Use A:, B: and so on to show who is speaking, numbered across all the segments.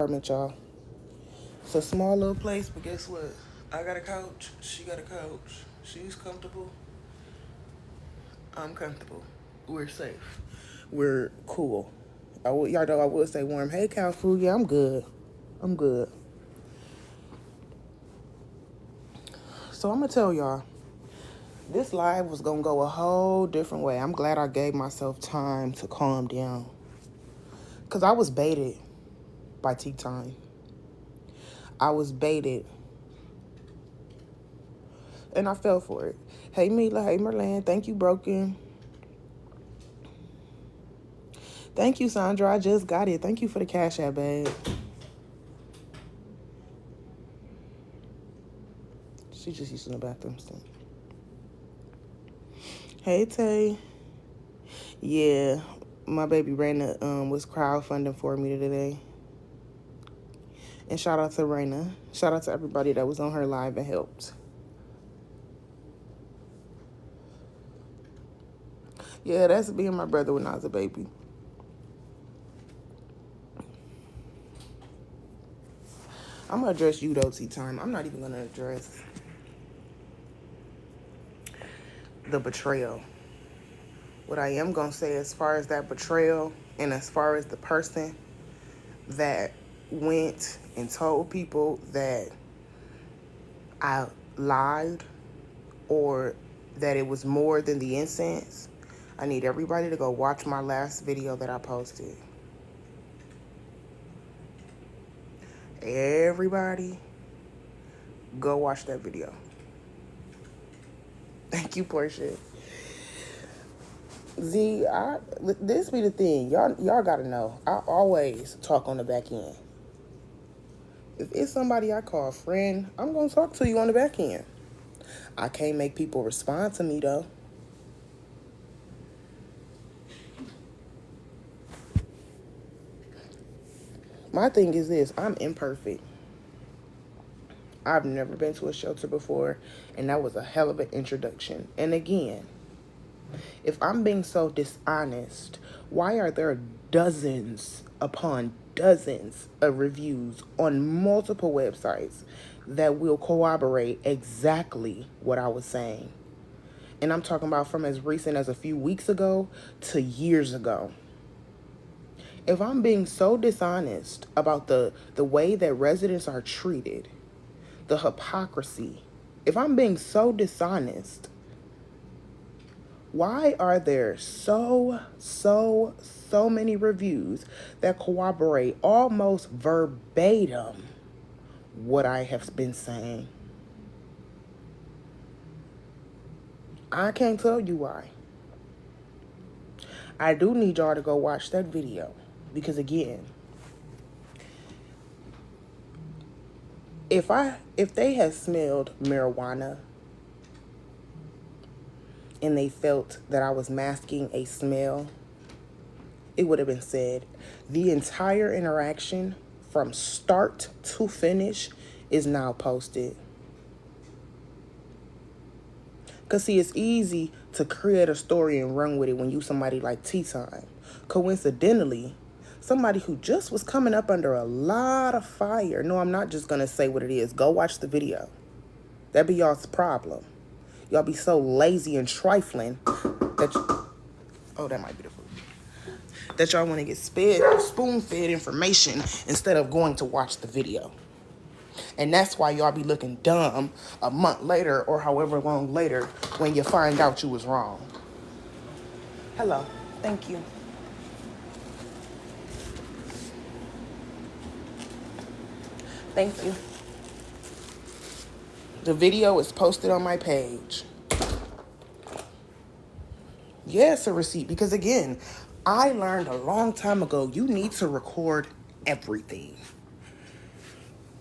A: Apartment, y'all. It's a small little place, but guess what? I got a couch. She got a couch. She's comfortable. I'm comfortable. We're safe. We're cool. Y'all know I would say warm. Hey, cow food. Yeah, I'm good. I'm good. So I'm gonna tell y'all, this live was gonna go a whole different way. I'm glad I gave myself time to calm down, cause I was baited by Tea Time. I was baited, and I fell for it. Hey, Mila. Hey, Merlan. Thank you, Broken. Thank you, Sandra. I just got it. Thank you for the cash app, babe. She just using the bathroom stink. Hey, Tay. Yeah, my baby Raina was crowdfunding for me today. And shout out to Raina. Shout out to everybody that was on her live and helped. Yeah, that's being my brother when I was a baby. I'm gonna address you though, Tea Time. I'm not even gonna address the betrayal. What I am gonna say as far as that betrayal and as far as the person that went and told people that I lied or that it was more than the incense, I need everybody to go watch my last video that I posted. Everybody, go watch that video. Thank you, Portia. This be the thing. Y'all gotta know. I always talk on the back end. If it's somebody I call a friend, I'm gonna talk to you on the back end. I can't make people respond to me though. My thing is this, I'm imperfect. I've never been to a shelter before, and that was a hell of an introduction. And again, if I'm being so dishonest, why are there dozens upon dozens of reviews on multiple websites that will corroborate exactly what I was saying? And I'm talking about from as recent as a few weeks ago to years ago. If I'm being so dishonest about the way that residents are treated, the hypocrisy, if I'm being so dishonest, why are there so many reviews that corroborate almost verbatim what I have been saying? I can't tell you why. I do need y'all to go watch that video because again, if they had smelled marijuana and they felt that I was masking a smell, it would have been said. The entire interaction from start to finish is now posted. Because, see, it's easy to create a story and run with it when you somebody like Tea Time. Coincidentally, somebody who just was coming up under a lot of fire. No, I'm not just going to say what it is. Go watch the video. That be y'all's problem. Y'all be so lazy and trifling that oh, that might be the food. That y'all want to get spoon-fed information instead of going to watch the video. And that's why y'all be looking dumb a month later or however long later when you find out you was wrong. Hello. Thank you. Thank you. The video is posted on my page. Yes, a receipt. Because again, I learned a long time ago, you need to record everything.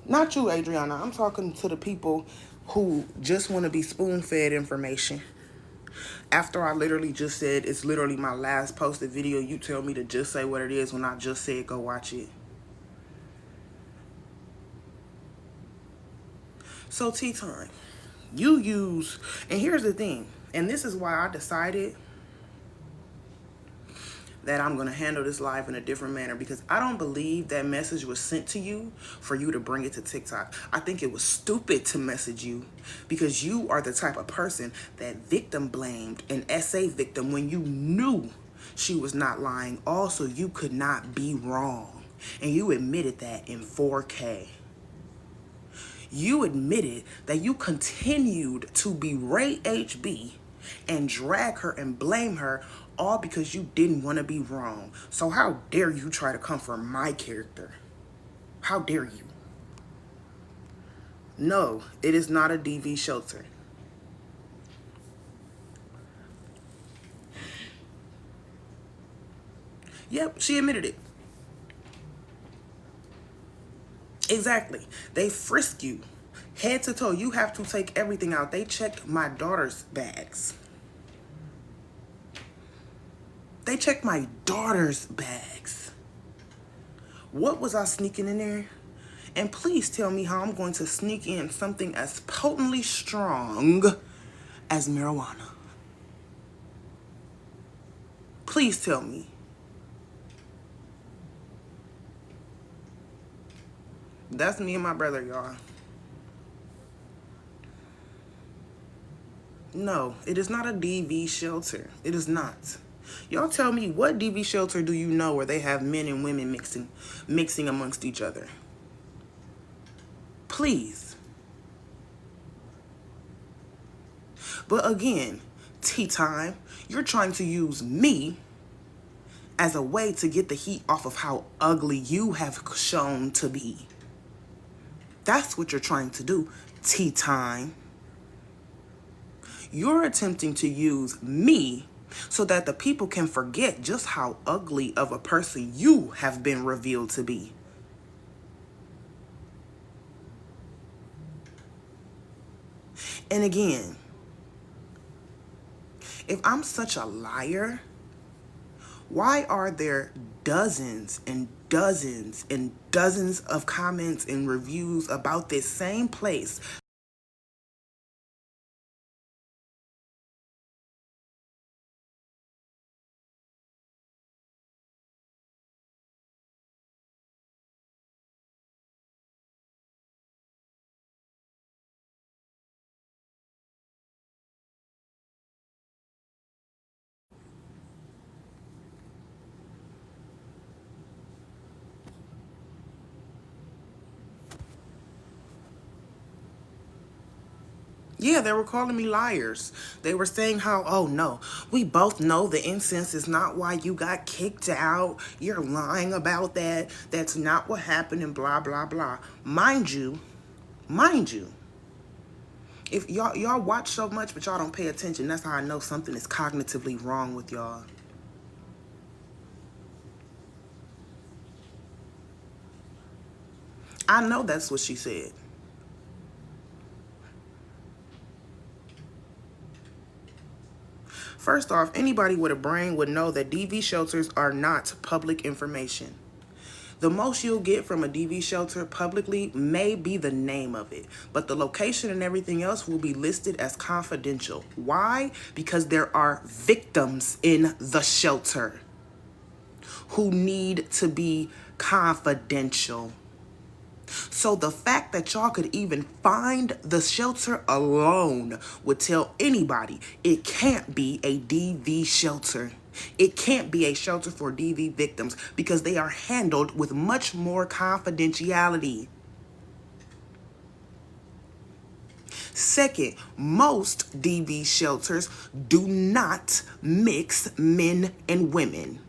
A: Not you, Adriana. I'm talking to the people who just want to be spoon-fed information. After I literally just said, it's literally my last posted video, you tell me to just say what it is when I just said go watch it. So, Tea Time, you use, and here's the thing, and this is why I decided that I'm going to handle this live in a different manner, because I don't believe that message was sent to you for you to bring it to TikTok. I think it was stupid to message you, because you are the type of person that victim blamed an SA victim when you knew she was not lying. Also, you could not be wrong. And you admitted that in 4K. You admitted that you continued to berate HB and drag her and blame her, all because you didn't want to be wrong. So how dare you try to come for my character? How dare you? No, it is not a DV shelter. Yep, she admitted it. Exactly. They frisk you head to toe. You have to take everything out. They checked my daughter's bags. They checked my daughter's bags. What was I sneaking in there? And please tell me how I'm going to sneak in something as potently strong as marijuana. Please tell me. That's me and my brother, y'all. No, it is not a DV shelter. It is not. Y'all tell me, what DV shelter do you know where they have men and women mixing amongst each other? Please. But again, tea time, you're trying to use me as a way to get the heat off of how ugly you have shown to be. That's what you're trying to do, tea time. You're attempting to use me so that the people can forget just how ugly of a person you have been revealed to be. And again, if I'm such a liar, why are there dozens and dozens and dozens of comments and reviews about this same place? Yeah, they were calling me liars. They were saying how, oh no, we both know the incense is not why you got kicked out. You're lying about that. That's not what happened, and blah, blah, blah. Mind you, if y'all watch so much but y'all don't pay attention, that's how I know something is cognitively wrong with y'all. I know that's what she said. First off, anybody with a brain would know that DV shelters are not public information. The most you'll get from a DV shelter publicly may be the name of it, but the location and everything else will be listed as confidential. Why? Because there are victims in the shelter who need to be confidential. So the fact that y'all could even find the shelter alone would tell anybody it can't be a DV shelter. It can't be a shelter for DV victims because they are handled with much more confidentiality. Second, most DV shelters do not mix men and women.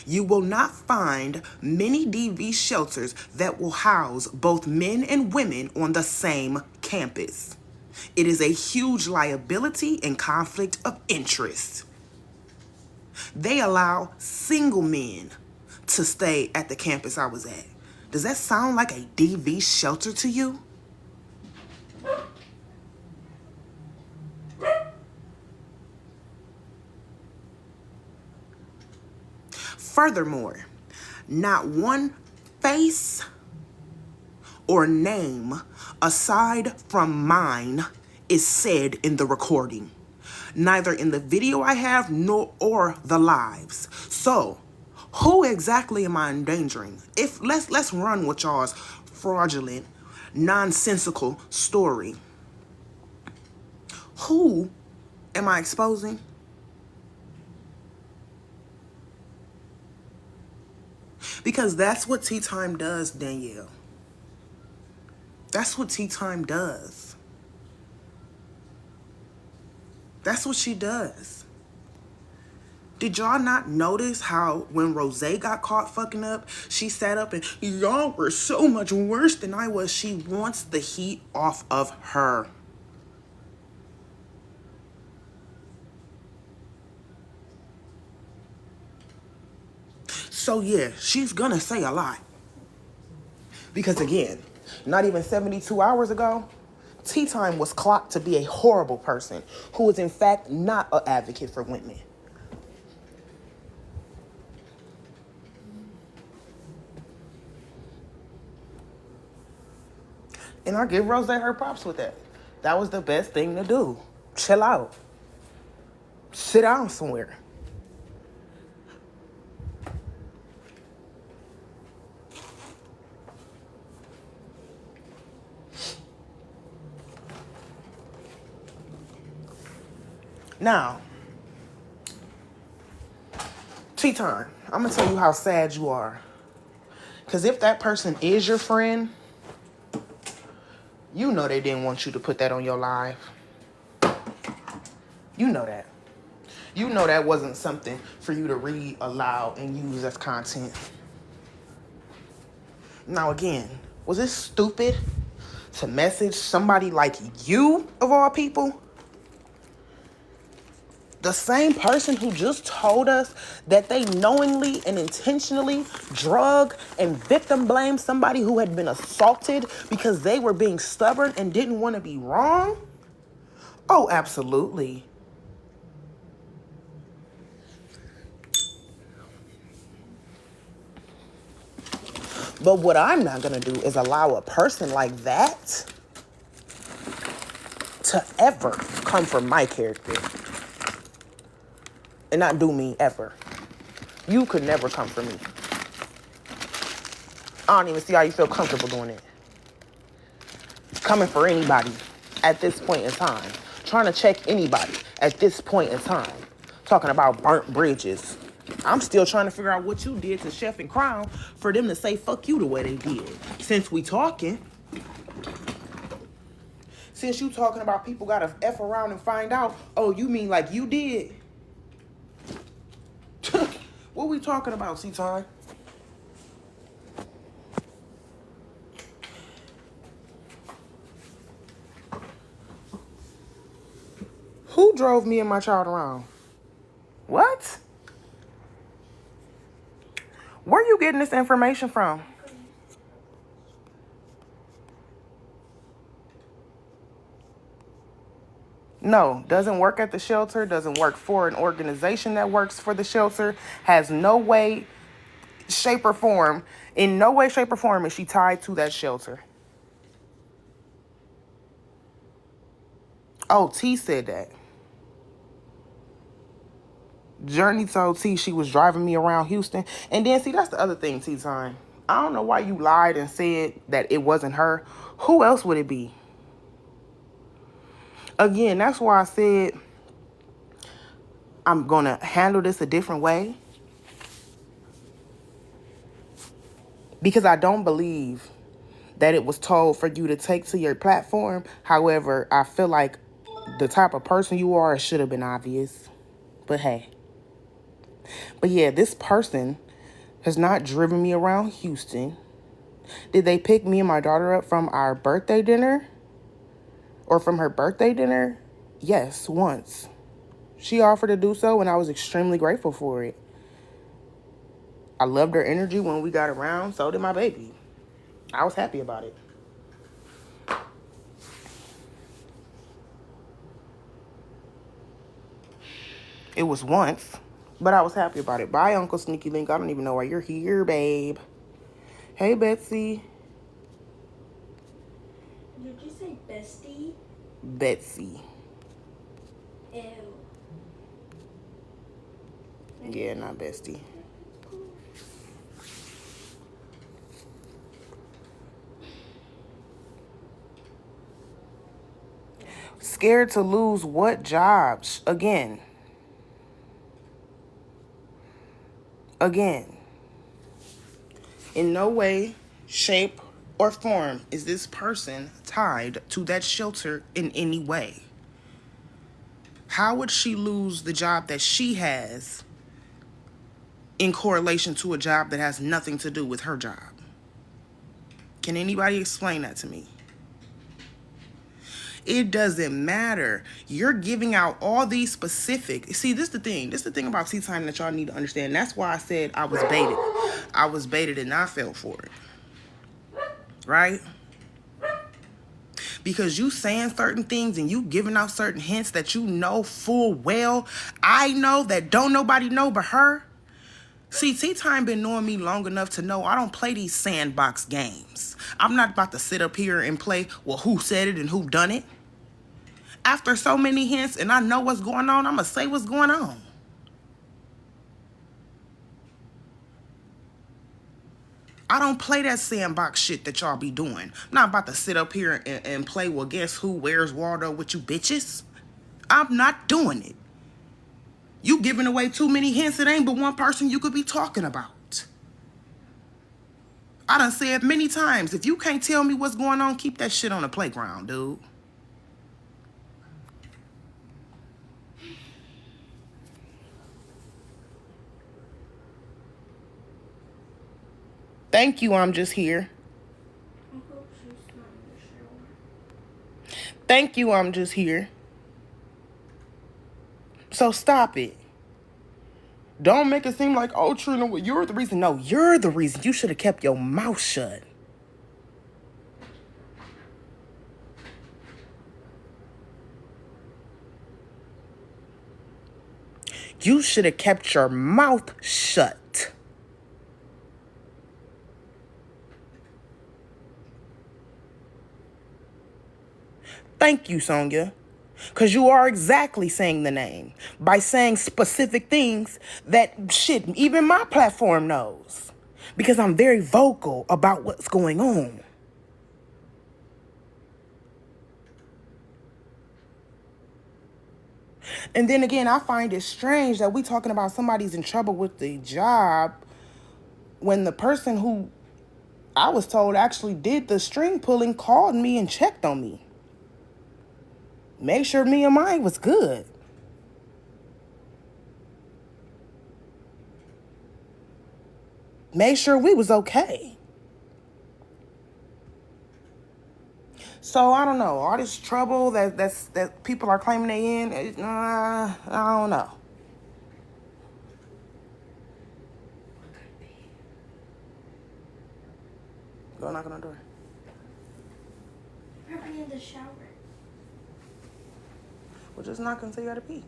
A: You will not find many DV shelters that will house both men and women on the same campus. It is a huge liability and conflict of interest. They allow single men to stay at the campus I was at. Does that sound like a DV shelter to you? Furthermore, not one face or name aside from mine is said in the recording. neither in the video I have nor or the lives. So, who exactly am I endangering? If let's run with y'all's fraudulent, nonsensical story. Who am I exposing? Because that's what tea time does, Danielle. That's what tea time does. That's what she does. Did y'all not notice how when Rose got caught fucking up, she sat up and, y'all were so much worse than I was. She wants the heat off of her. So yeah, she's gonna say a lot. Because again, not even 72 hours ago, Tea Time was clocked to be a horrible person who was in fact not an advocate for women. And I give Rose her props with that. That was the best thing to do. Chill out. Sit down somewhere. Now, Tea Time, I'm going to tell you how sad you are. Because if that person is your friend, you know they didn't want you to put that on your live. You know that. You know that wasn't something for you to read aloud and use as content. Now again, was it stupid to message somebody like you, of all people? The same person who just told us that they knowingly and intentionally drug and victim blamed somebody who had been assaulted because they were being stubborn and didn't want to be wrong? Oh, absolutely. But what I'm not going to do is allow a person like that to ever come from my character and not do me ever. You could never come for me. I don't even see how you feel comfortable doing it. Coming for anybody at this point in time. Trying to check anybody at this point in time. Talking about burnt bridges. I'm still trying to figure out what you did to Chef and Crown for them to say fuck you the way they did. Since we talking. Since you talking about people gotta F around and find out, oh, you mean like you did? What we talking about, C-Time? Who drove me and my child around? What? Where you getting this information from? No, doesn't work at the shelter, doesn't work for an organization that works for the shelter, has no way, shape, or form, in no way, shape, or form is she tied to that shelter. Oh, T said that. Journey told T she was driving me around Houston. And then, see, that's the other thing, T-Time. I don't know why you lied and said that it wasn't her. Who else would it be? Again, that's why I said I'm going to handle this a different way. Because I don't believe that it was told for you to take to your platform. However, I feel like the type of person you are, it should have been obvious. But hey. But yeah, this person has not driven me around Houston. Did they pick me and my daughter up from our birthday dinner? Or from her birthday dinner? Yes, once. She offered to do so, and I was extremely grateful for it. I loved her energy when we got around. So did my baby. I was happy about it. It was once, but I was happy about it. Bye, Uncle Sneaky Link. I don't even know why you're here, babe. Hey, Betsy.
B: Did you say bestie?
A: Betsy.
B: Ew.
A: Yeah, not bestie. Scared to lose what jobs? Again. In no way, shape, or form is this person tied to that shelter in any way. How would she lose the job that she has in correlation to a job that has nothing to do with her job? Can anybody explain that to me? It doesn't matter. You're giving out all these specific. See, this is the thing. This is the thing about tea time that y'all need to understand. That's why I said I was baited. I was baited and I fell for it. Right? Because you saying certain things and you giving out certain hints that you know full well. I know that don't nobody know but her. See, tea time been knowing me long enough to know I don't play these sandbox games. I'm not about to sit up here and play, well, who said it and who done it. After so many hints and I know what's going on, I'm going to say what's going on. I don't play that sandbox shit that y'all be doing. I'm not about to sit up here and play, well, guess who, where's Waldo with you bitches? I'm not doing it. You giving away too many hints, it ain't but one person you could be talking about. I done said many times, if you can't tell me what's going on, keep that shit on the playground, dude. Thank you, I'm just here. Thank you, I'm just here. So stop it. Don't make it seem like, oh, Trina, well, you're the reason. No, you're the reason. You should have kept your mouth shut. You should have kept your mouth shut. Thank you, Sonia. Because you are exactly saying the name by saying specific things that shit, even my platform knows. Because I'm very vocal about what's going on. And then again, I find it strange that we talking about somebody's in trouble with the job when the person who I was told actually did the string pulling called me and checked on me. Make sure me and mine was good. Make sure we was okay. So I don't know. All this trouble that people are claiming they in, I don't know. Go knock on the door.
B: Probably in the shower.
A: Well, just knock until you gotta pee.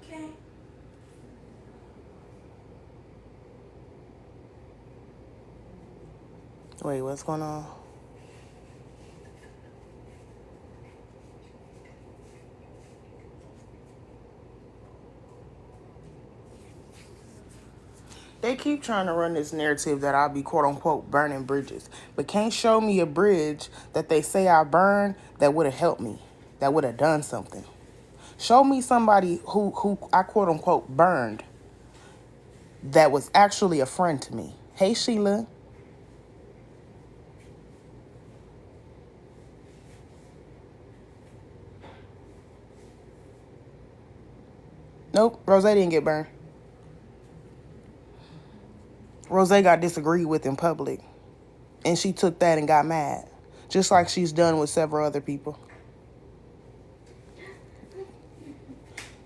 B: Okay.
A: Wait, what's going on? They keep trying to run this narrative that I'll be quote unquote burning bridges, but can't show me a bridge that they say I burned that would have helped me, that would have done something. Show me somebody who I quote unquote burned that was actually a friend to me. Hey, Sheila. Nope, Rose didn't get burned. Rose got disagreed with in public, and she took that and got mad, just like she's done with several other people.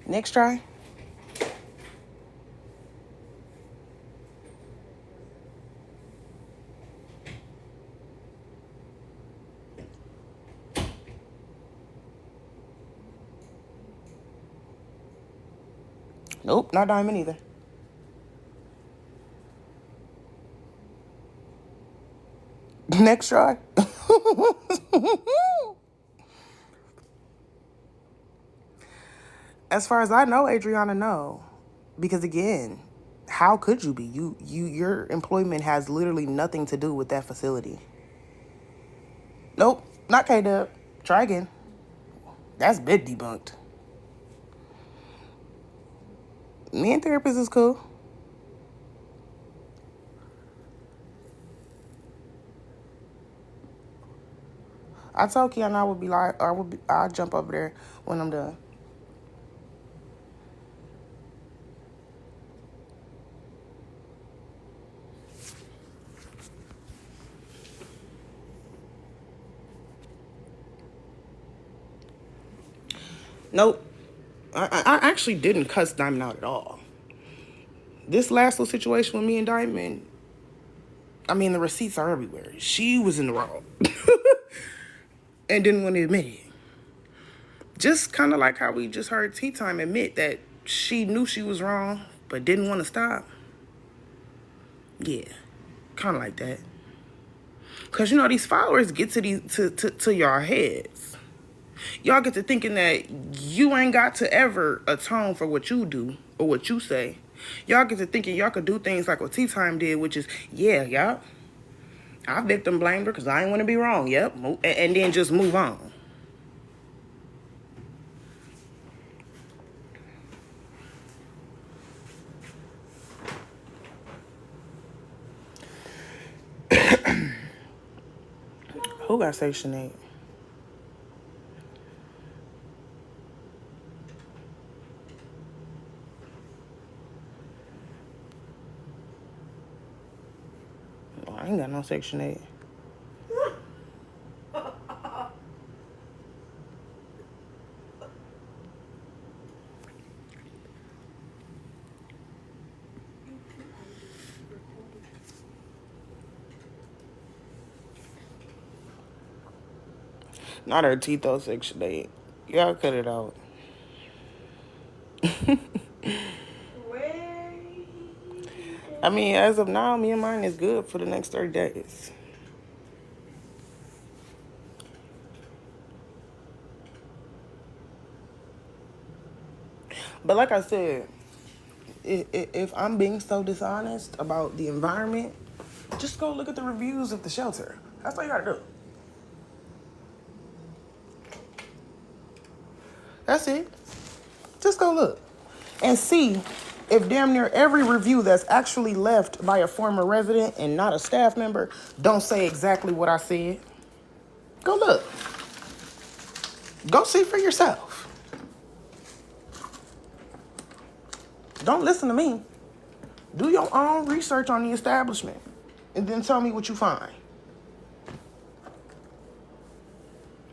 A: Next try. Nope, not diamond either. Next try. As far as I know, Adriana, no. Because again, how could you be? Your employment has literally nothing to do with that facility. Nope, not K-Dub. Try again. That's been debunked. Me and therapist is cool. I told Kiana I would be like, I'll jump over there when I'm done. Nope. I actually didn't cuss Diamond out at all. This last little situation with me and Diamond, I mean, the receipts are everywhere. She was in the wrong. And didn't want to admit it. Just kind of like how we just heard Tea Time admit that she knew she was wrong, but didn't want to stop. Yeah, kind of like that. Because, these followers get to y'all heads. Y'all get to thinking that you ain't got to ever atone for what you do or what you say. Y'all get to thinking y'all could do things like what Tea Time did, which is, yeah, y'all, I victim blamed her because I ain't want to be wrong. Yep. And then just move on. Who got Section 8? Oh, I ain't got no Section 8. Not her Tito Section 8. Y'all cut it out. I mean, as of now, me and mine is good for the next 30 days. But like I said, if I'm being so dishonest about the environment, just go look at the reviews of the shelter. That's all you gotta do. That's it. Just go look and see if damn near every review that's actually left by a former resident and not a staff member don't say exactly what I said. Go look. Go see for yourself. Don't listen to me. Do your own research on the establishment and then tell me what you find.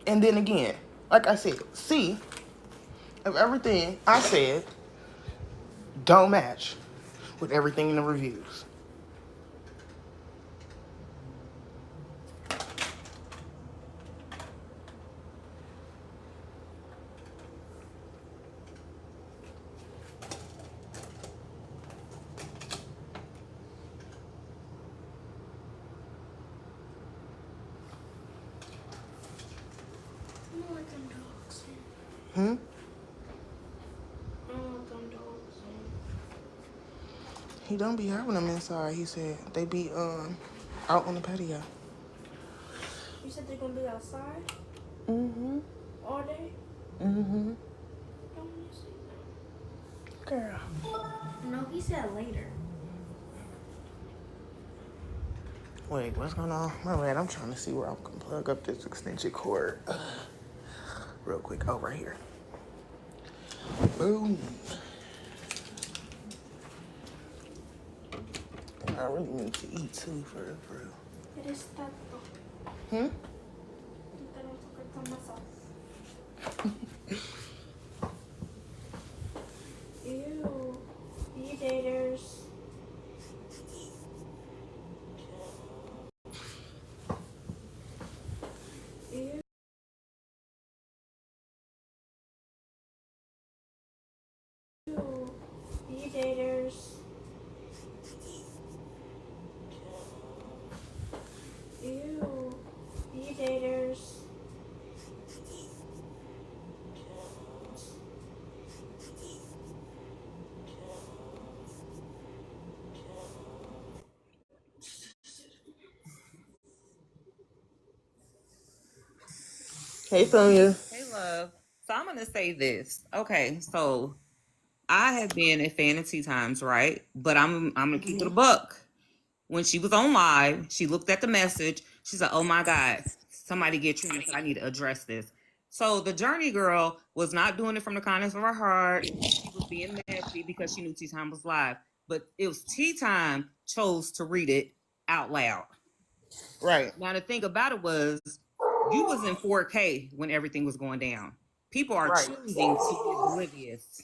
A: And then again, like I said, see if everything I said don't match with everything in the reviews. Hmm? He don't be having them inside, he said. They be out on the patio.
B: You said they're gonna be outside
A: Mm-hmm.
B: all day?
A: Mm-hmm.
B: Don't want to see them.
A: Girl.
B: No, he said later.
A: Wait, what's going on? My bad, I'm trying to see where I can plug up this extension cord. Real quick. Oh, right here. Boom. I really need to eat too, for real.
B: Eres tato.
A: Hmm?
B: Ew. You daters. Ew. You daters. Ew.
A: Hey, Sonya.
C: Hey, love. So I'm gonna say this. Okay, so I have been at Fantasy Times, right? But I'm gonna keep it a buck. When she was on live, she looked at the message. She said, "Oh my God, somebody get Trina. I need to address this." So the Journey girl was not doing it from the kindness of her heart. She was being messy because she knew Tea Time was live. But it was Tea Time chose to read it out loud.
A: Right.
C: Now the thing about it was, you was in 4K when everything was going down. People are
A: Right.
C: choosing to be oblivious.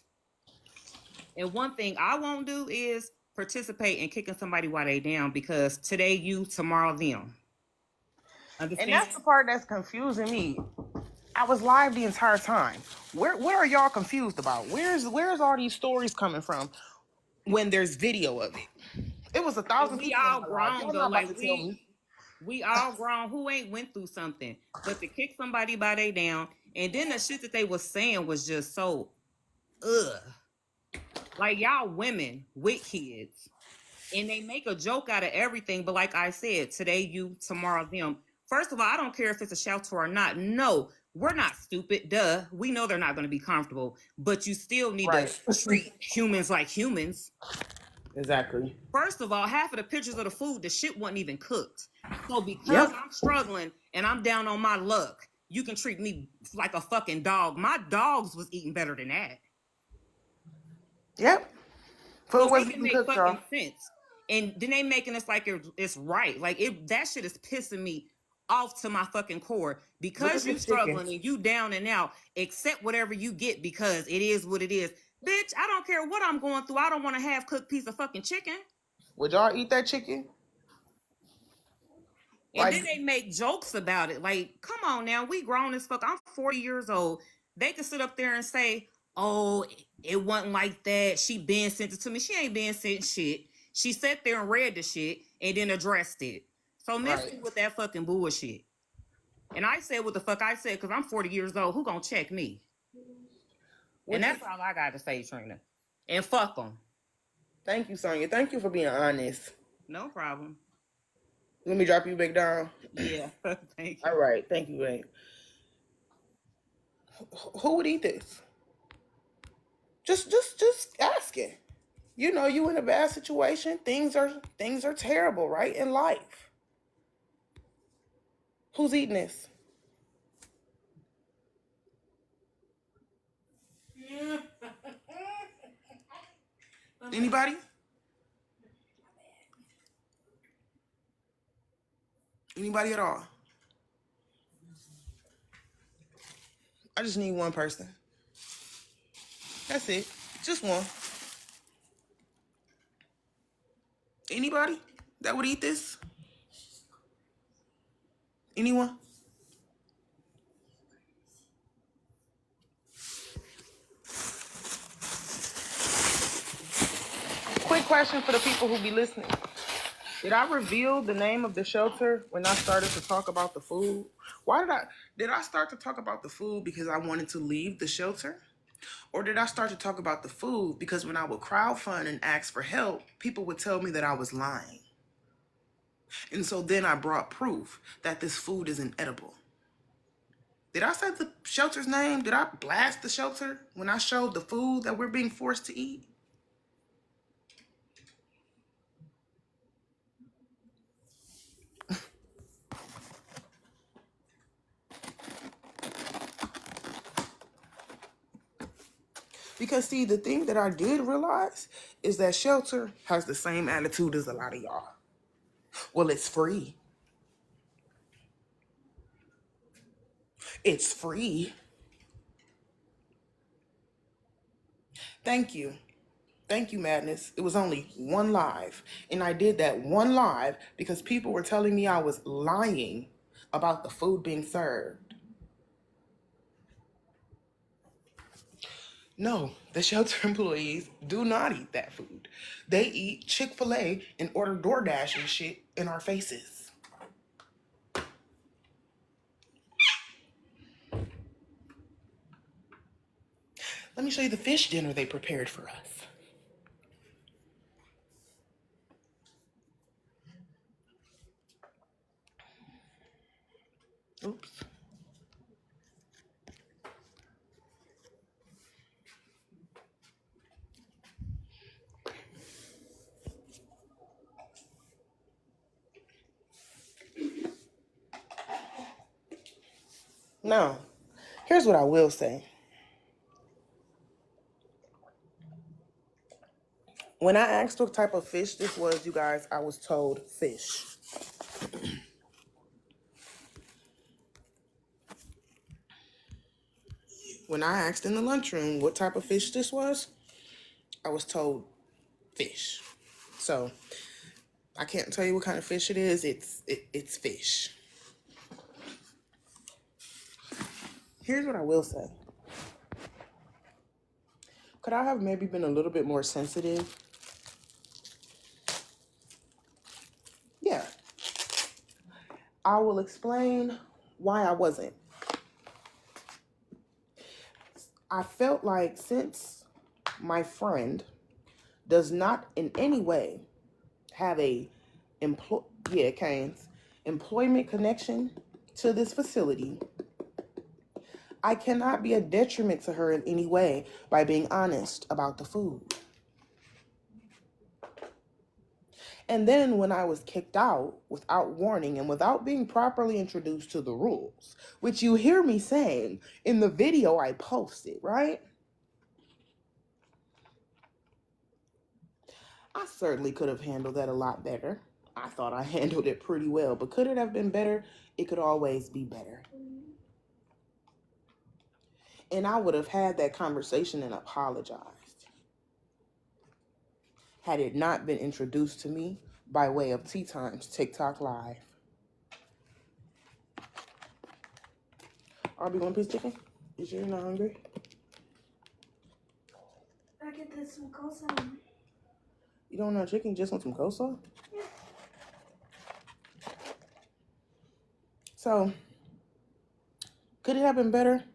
C: And one thing I won't do is participate in kicking somebody while they down because today you, tomorrow them.
A: And
C: Understand?
A: that's the part that's confusing me. I was live the entire time. Where are y'all confused about? Where's all these stories coming from when there's video of it? It was a
C: And
A: thousand
C: we
A: people in
C: all
A: my live.
C: grown
A: Y'all
C: though.
A: not about
C: Like
A: to tell me.
C: we all grown who ain't went through something. But to kick somebody by they down, and then the shit that they was saying was just so ugh. Like y'all women with kids. And they make a joke out of everything. But like I said, today you, tomorrow them. First of all, I don't care if it's a shelter or not. No, we're not stupid. Duh. We know they're not going to be comfortable, but you still need to
A: Right.
C: treat humans like humans.
A: Exactly.
C: First of all, half of the pictures of the food, the shit wasn't even cooked. So because
A: Yep.
C: I'm struggling and I'm down on my luck, you can treat me like a fucking dog. My dogs was eating better than that.
A: Yep.
C: So
A: Food
C: make
A: wasn't
C: it
A: even
C: make
A: cooked, y'all.
C: fucking sense. And then they making us like it's right. Like that shit is pissing me off to my fucking core.
A: Look
C: Because
A: at
C: you
A: this chicken.
C: struggling and you down and out, accept whatever you get because it is what it is. Bitch, I don't care what I'm going through. I don't want to have cooked piece of fucking chicken.
A: Would y'all eat that chicken?
C: And then
A: Like,
C: they make jokes about it. Like, come on now, we grown as fuck. I'm 40 years old. They can sit up there and say, "Oh, it wasn't like that. She been sent it to me." She ain't been sent shit. She sat there and read the shit and then addressed it. So miss
A: right.
C: me with that fucking bullshit. And I said what the fuck I said because I'm 40 years old. Who gonna check me? And
A: What you?
C: that's all I got to say, Trina. And fuck them.
A: Thank you, Sonya. Thank you for being honest.
C: No problem.
A: Let me drop you back down.
C: Yeah. Thank
A: All
C: you.
A: right. Thank you, babe. Who would eat this? Just asking. You know, you in a bad situation. Things are terrible, right? In life. Who's eating this? Anybody? Anybody at all? I just need one person. That's it. Just one. Anybody that would eat this? Anyone? Quick question for the people who be listening. Did I reveal the name of the shelter when I started to talk about the food? Why did I start to talk about the food because I wanted to leave the shelter? Or did I start to talk about the food because when I would crowdfund and ask for help, people would tell me that I was lying? And so then I brought proof that this food isn't edible. Did I say the shelter's name? Did I blast the shelter when I showed the food that we're being forced to eat? Because see, the thing that I did realize is that shelter has the same attitude as a lot of y'all. Well, it's free. It's free. Thank you. Thank you, Madness. It was only one live. And I did that one live because people were telling me I was lying about the food being served. No, the shelter employees do not eat that food. They eat Chick-fil-A and order DoorDash and shit in our faces. Let me show you the fish dinner they prepared for us. Oops. Now, here's what I will say. When I asked what type of fish this was, you guys, I was told fish. When I asked in the lunchroom what type of fish this was, I was told fish. So I can't tell you what kind of fish it is. It's fish. Here's what I will say. Could I have maybe been a little bit more sensitive? Yeah. I will explain why I wasn't. I felt like since my friend does not in any way have a employment connection to this facility, I cannot be a detriment to her in any way by being honest about the food. And then when I was kicked out without warning and without being properly introduced to the rules, which you hear me saying in the video I posted, right? I certainly could have handled that a lot better. I thought I handled it pretty well, but could it have been better? It could always be better. And I would have had that conversation and apologized had it not been introduced to me by way of Tea Times TikTok Live. Arby, one piece chicken? You sure you're not hungry?
B: I get this some coleslaw.
A: You don't want chicken, you just want some coleslaw?
B: Yeah.
A: So, could it have been better?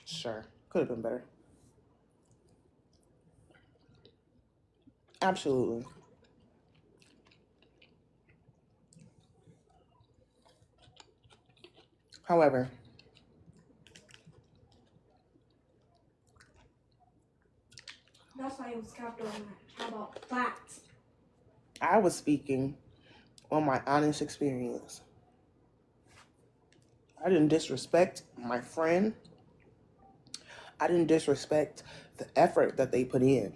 A: Sure, could have been better. Absolutely. However,
B: That's why it was capped on that. How about that?
A: I was speaking on my honest experience. I didn't disrespect my friend. I didn't disrespect the effort that they put in.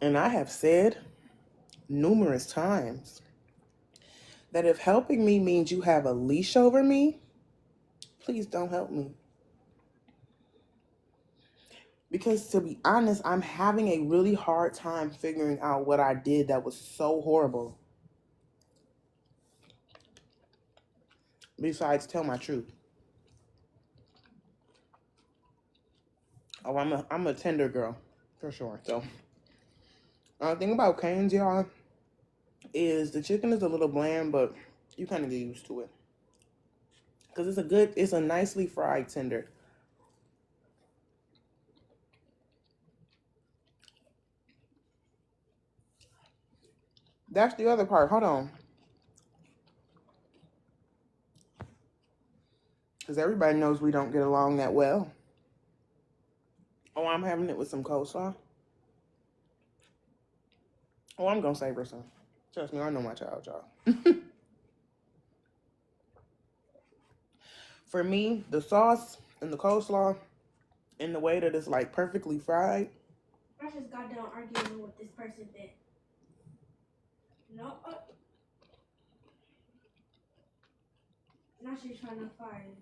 A: And I have said numerous times that if helping me means you have a leash over me, please don't help me. Because to be honest, I'm having a really hard time figuring out what I did that was so horrible. Besides, tell my truth. Oh, I'm a tender girl, for sure. So, the thing about Cane's, y'all, is the chicken is a little bland, but you kind of get used to it. Because it's a nicely fried tender. That's the other part. Hold on. Because everybody knows we don't get along that well. Oh, I'm having it with some coleslaw. Oh, I'm going to save her some. Trust me, I know my child, y'all. For me, the sauce and the coleslaw and the way that it's like perfectly fried.
B: I just got done arguing with this person did. No. Now she's trying to fire me.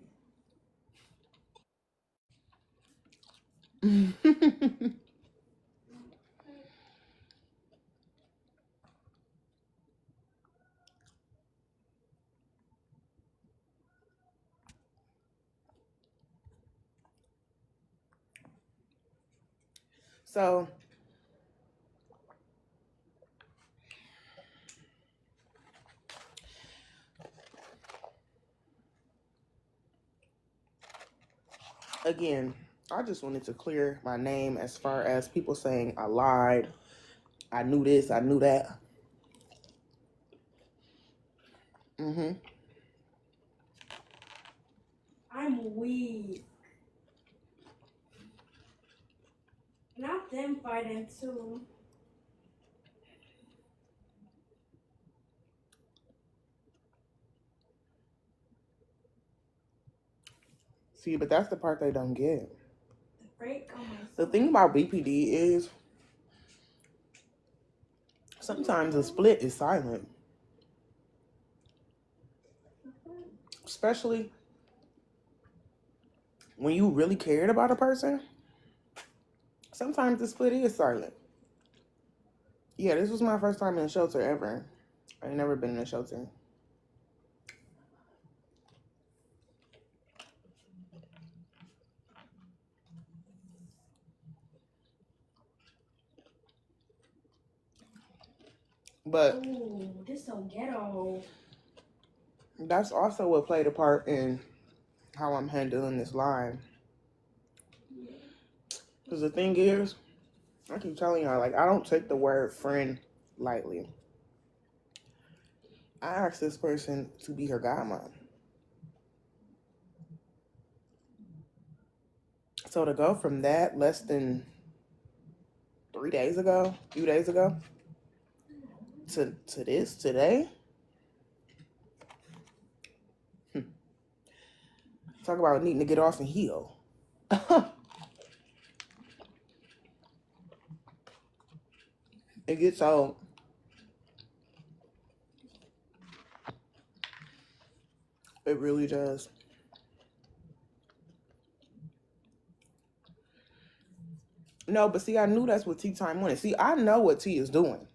A: So, again, I just wanted to clear my name as far as people saying I lied, I knew this, I knew that.
B: I'm weak. Not them fighting too.
A: See, but that's the part they don't get.
B: The break on my
A: The
B: phone.
A: thing about BPD is sometimes the split is silent. Especially when you really cared about a person, sometimes the split is silent. Yeah, this was my first time in a shelter ever. I ain't never been in a shelter. But
B: Ooh, this so ghetto.
A: that's also what played a part in how I'm handling this line. Because the thing is, I keep telling y'all, like, I don't take the word friend lightly. I asked this person to be her godmom. So to go from that less than 3 days ago, a few days ago, to this today, talk about needing to get off and heal. It gets old. It really does. No, but see, I knew that's what tea time wanted. See, I know what T is doing.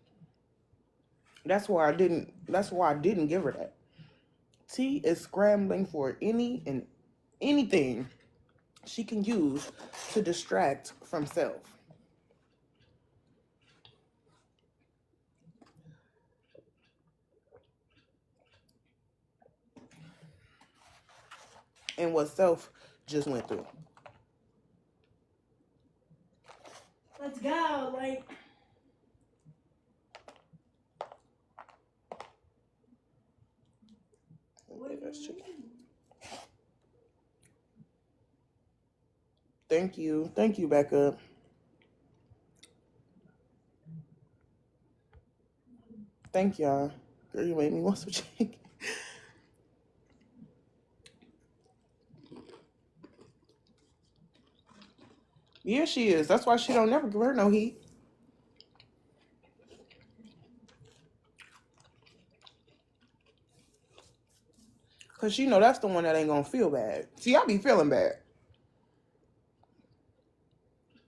A: That's why I didn't. That's why I didn't give her that. T is scrambling for anything she can use to distract from self. And what self just went through.
B: Let's go. Like, what
A: Okay,
B: do
A: that's
B: you
A: chicken.
B: mean?
A: Thank you. Thank you, Becca. Thank y'all. Girl, you made me want some chicken. Yeah, she is. That's why she don't never give her no heat. Cause she know that's the one that ain't gonna feel bad. See, I be feeling bad.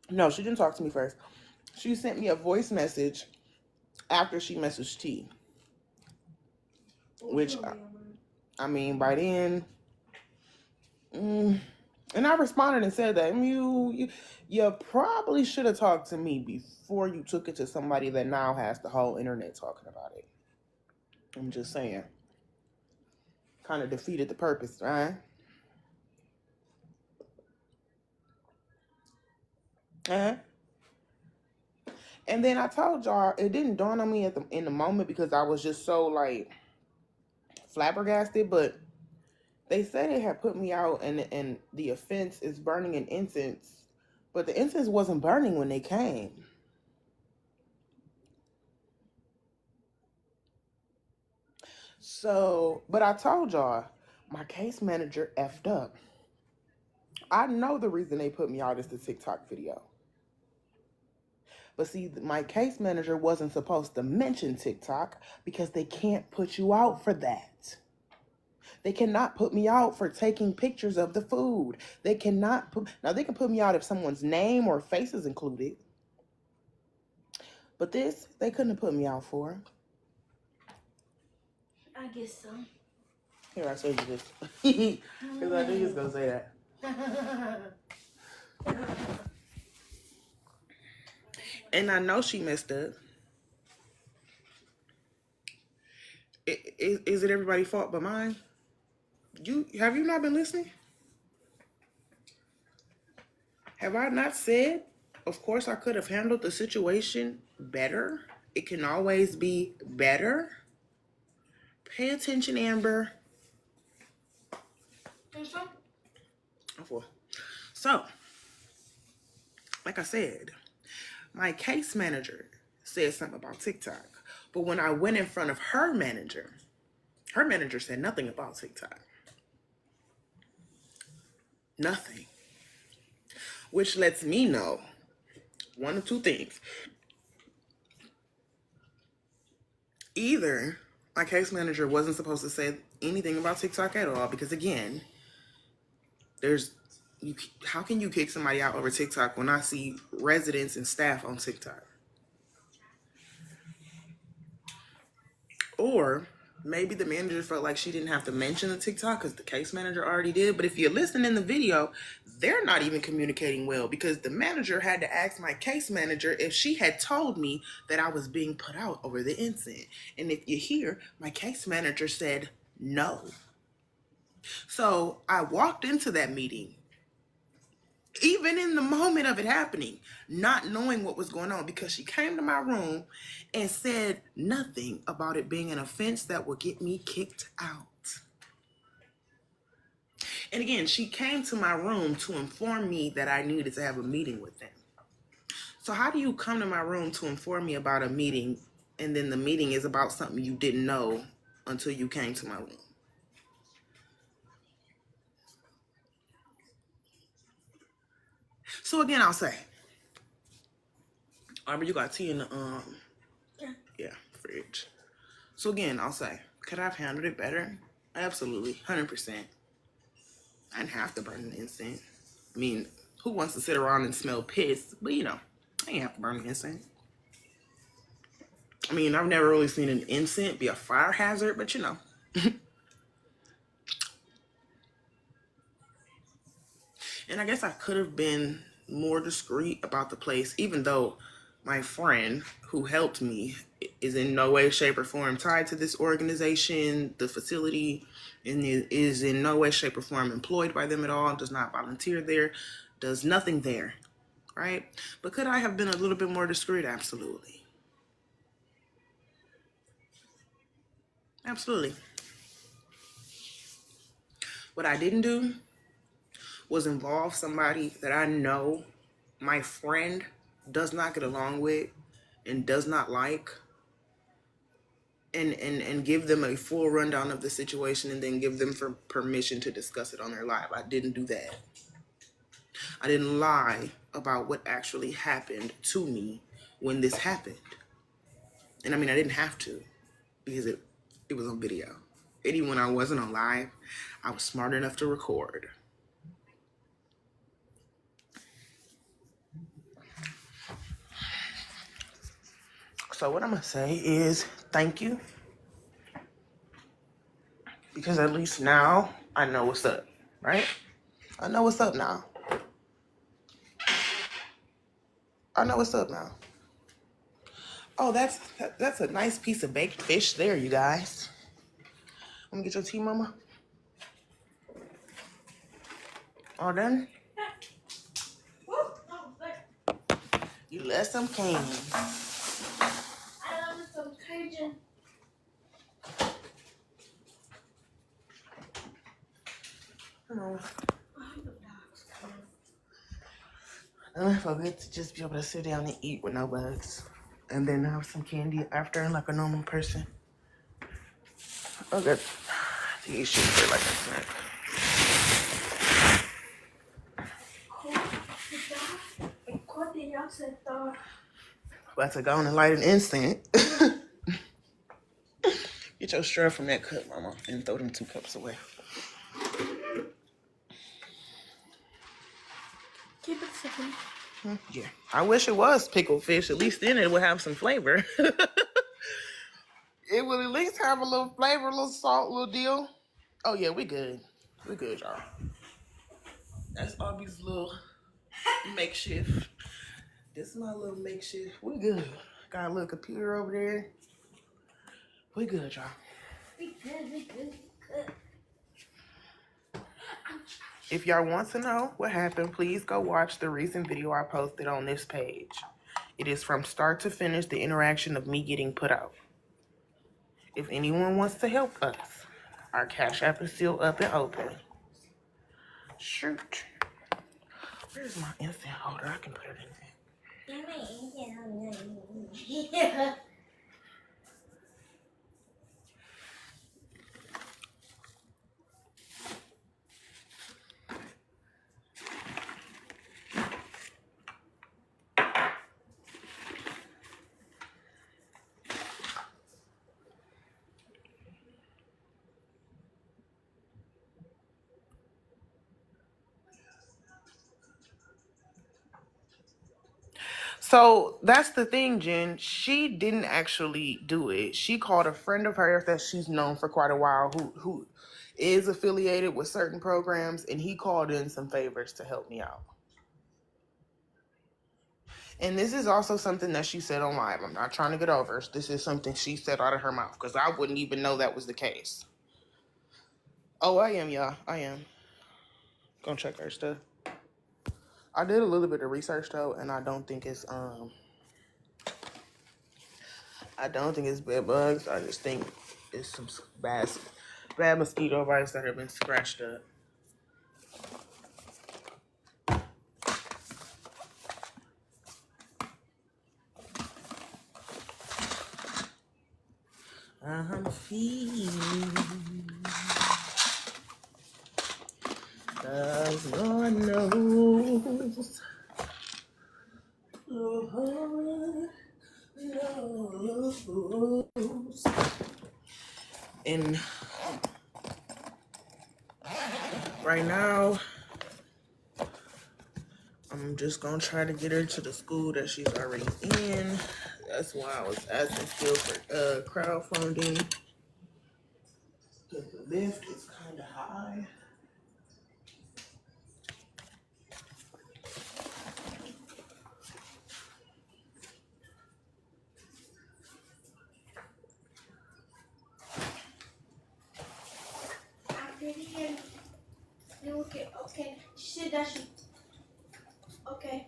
A: No, she didn't talk to me first. She sent me a voice message after she messaged T. Which, I mean, by then, and I responded and said that you probably should have talked to me before you took it to somebody that now has the whole internet talking about it. I'm just saying, kind of defeated the purpose, right? Uh-huh. And then I told y'all it didn't dawn on me in the moment because I was just so like flabbergasted, but they said it had put me out, and the offense is burning an incense, but the incense wasn't burning when they came. So, but I told y'all, my case manager effed up. I know the reason they put me out is the TikTok video. But see, my case manager wasn't supposed to mention TikTok because they can't put you out for that. They cannot put me out for taking pictures of the food. They cannot put, now they can put me out if someone's name or face is included. But this, they couldn't have put me out for.
B: I guess so.
A: Here, I showed you this. Because I knew you was going to say that. And I know she messed up. Is it everybody's fault but mine? Have you not been listening? Have I not said? Of course, I could have handled the situation better. It can always be better. Pay attention, Amber. So, like I said, my case manager said something about TikTok. But when I went in front of her manager said nothing about TikTok. Nothing. Which lets me know one of two things. Either my case manager wasn't supposed to say anything about TikTok at all, because again, how can you kick somebody out over TikTok when I see residents and staff on TikTok? Or maybe the manager felt like she didn't have to mention the TikTok because the case manager already did. But if you listen in the video, they're not even communicating well, because the manager had to ask my case manager if she had told me that I was being put out over the incident. And if you hear, my case manager said no. So I walked into that meeting, even in the moment of it happening, not knowing what was going on, because she came to my room and said nothing about it being an offense that would get me kicked out. And again, she came to my room to inform me that I needed to have a meeting with them. So how do you come to my room to inform me about a meeting, and then the meeting is about something you didn't know until you came to my room? So again, I'll say, Arbor, you got tea in the yeah, fridge. So again, I'll say, could I have handled it better? Absolutely, 100%. I didn't have to burn the incense. I mean, who wants to sit around and smell piss? But I ain't have to burn the incense. I mean, I've never really seen an incense be a fire hazard, but And I guess I could have been more discreet about the place, even though my friend who helped me is in no way, shape, or form tied to this organization, the facility, and is in no way, shape, or form employed by them at all, does not volunteer there, does nothing there, right? But could I have been a little bit more discreet? Absolutely. Absolutely. What I didn't do was involve somebody that I know my friend does not get along with and does not like, and give them a full rundown of the situation and then give them for permission to discuss it on their live. I didn't do that. I didn't lie about what actually happened to me when this happened. And I mean, I didn't have to, because it was on video. And even when I wasn't on live, I was smart enough to record. So what I'm gonna say is thank you, because at least now I know what's up, right? I know what's up now. I know what's up now. Oh, that's a nice piece of baked fish there, you guys. Let me get your tea, mama. All done? You left some candy.
B: I love some Cajun.
A: Come on. I forget to just be able to sit down and eat with no bugs, and then have some candy after, like a normal person. Okay, these should feel like a snack. About to go on and light an incense. Get your straw from that cup, mama, and throw them 2 cups away.
B: Keep it simple.
A: Yeah, I wish it was pickled fish. At least then it would have some flavor. It would at least have a little flavor, a little salt, a little deal. Oh yeah, we good. We good, y'all. That's Aubrey's little makeshift. This is my little makeshift. We good. Got a little computer over there. We good, y'all.
B: We good.
A: If y'all want to know what happened, please go watch the recent video I posted on this page. It is from start to finish, the interaction of me getting put out. If anyone wants to help us, our Cash App is still up and open. Shoot. Where's my instant holder? I can put it in there. So that's the thing, Jen. She didn't actually do it. She called a friend of hers that she's known for quite a while who is affiliated with certain programs, and he called in some favors to help me out. And this is also something that she said on live. I'm not trying to get over. This is something she said out of her mouth because I wouldn't even know that was the case. Oh, I am, y'all. I am. Gonna check her stuff. I did a little bit of research though, and I don't think it's bed bugs. I just think it's some bad mosquito bites that have been scratched up. I'm feeling, 'cause Lord knows, Lord knows. And right now, I'm just gonna try to get her to the school that she's already in. That's why I was asking still for crowdfunding. Because the lift is kind of high.
B: Okay. She said that she. Okay.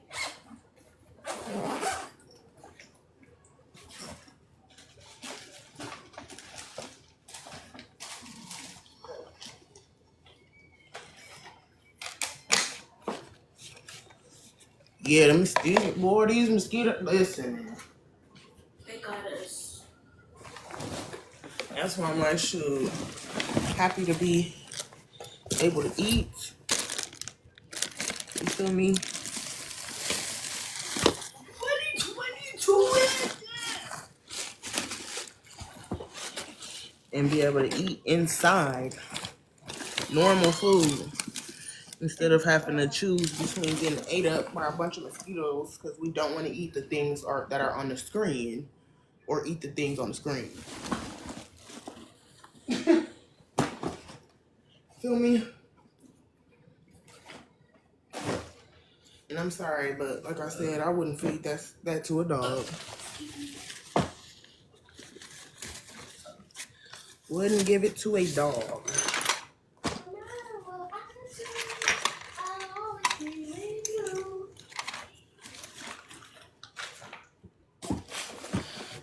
A: Yeah, the mosquito, boy, these mosquitoes, listen.
B: They got us.
A: That's why I'm like, shoot, happy to be able to eat. You feel me? 2022 and be able to eat inside normal food instead of having to choose between getting ate up by a bunch of mosquitoes because we don't want to eat the things that are on the screen or eat the things on the screen. Feel me? And I'm sorry, but like I said, I wouldn't feed that to a dog. Wouldn't give it to a dog.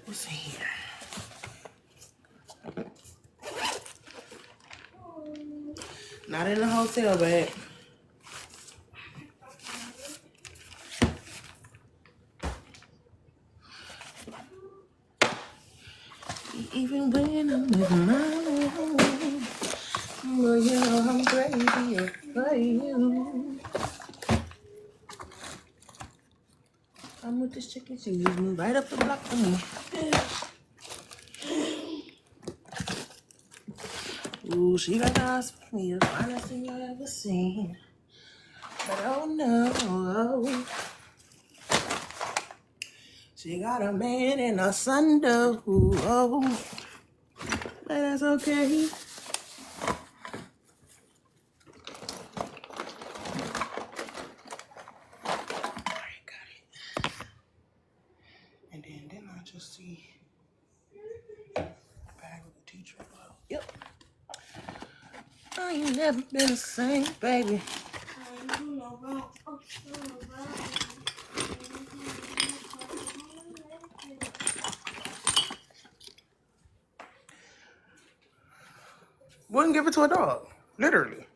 A: What's in here? Not in the hotel bag. Even when I'm with my own, well, you know I'm crazy for you. I'm with this chicken, she's move right up the block for me. Ooh, she got eyes for me, the finest thing I ever seen. But oh no, she got a man and a son, though. Oh, but that's okay. Alright, got it. And then I just see a bag of the tea tree oil. Yep. I ain't never been the same, baby. Wouldn't give it to a dog. Literally.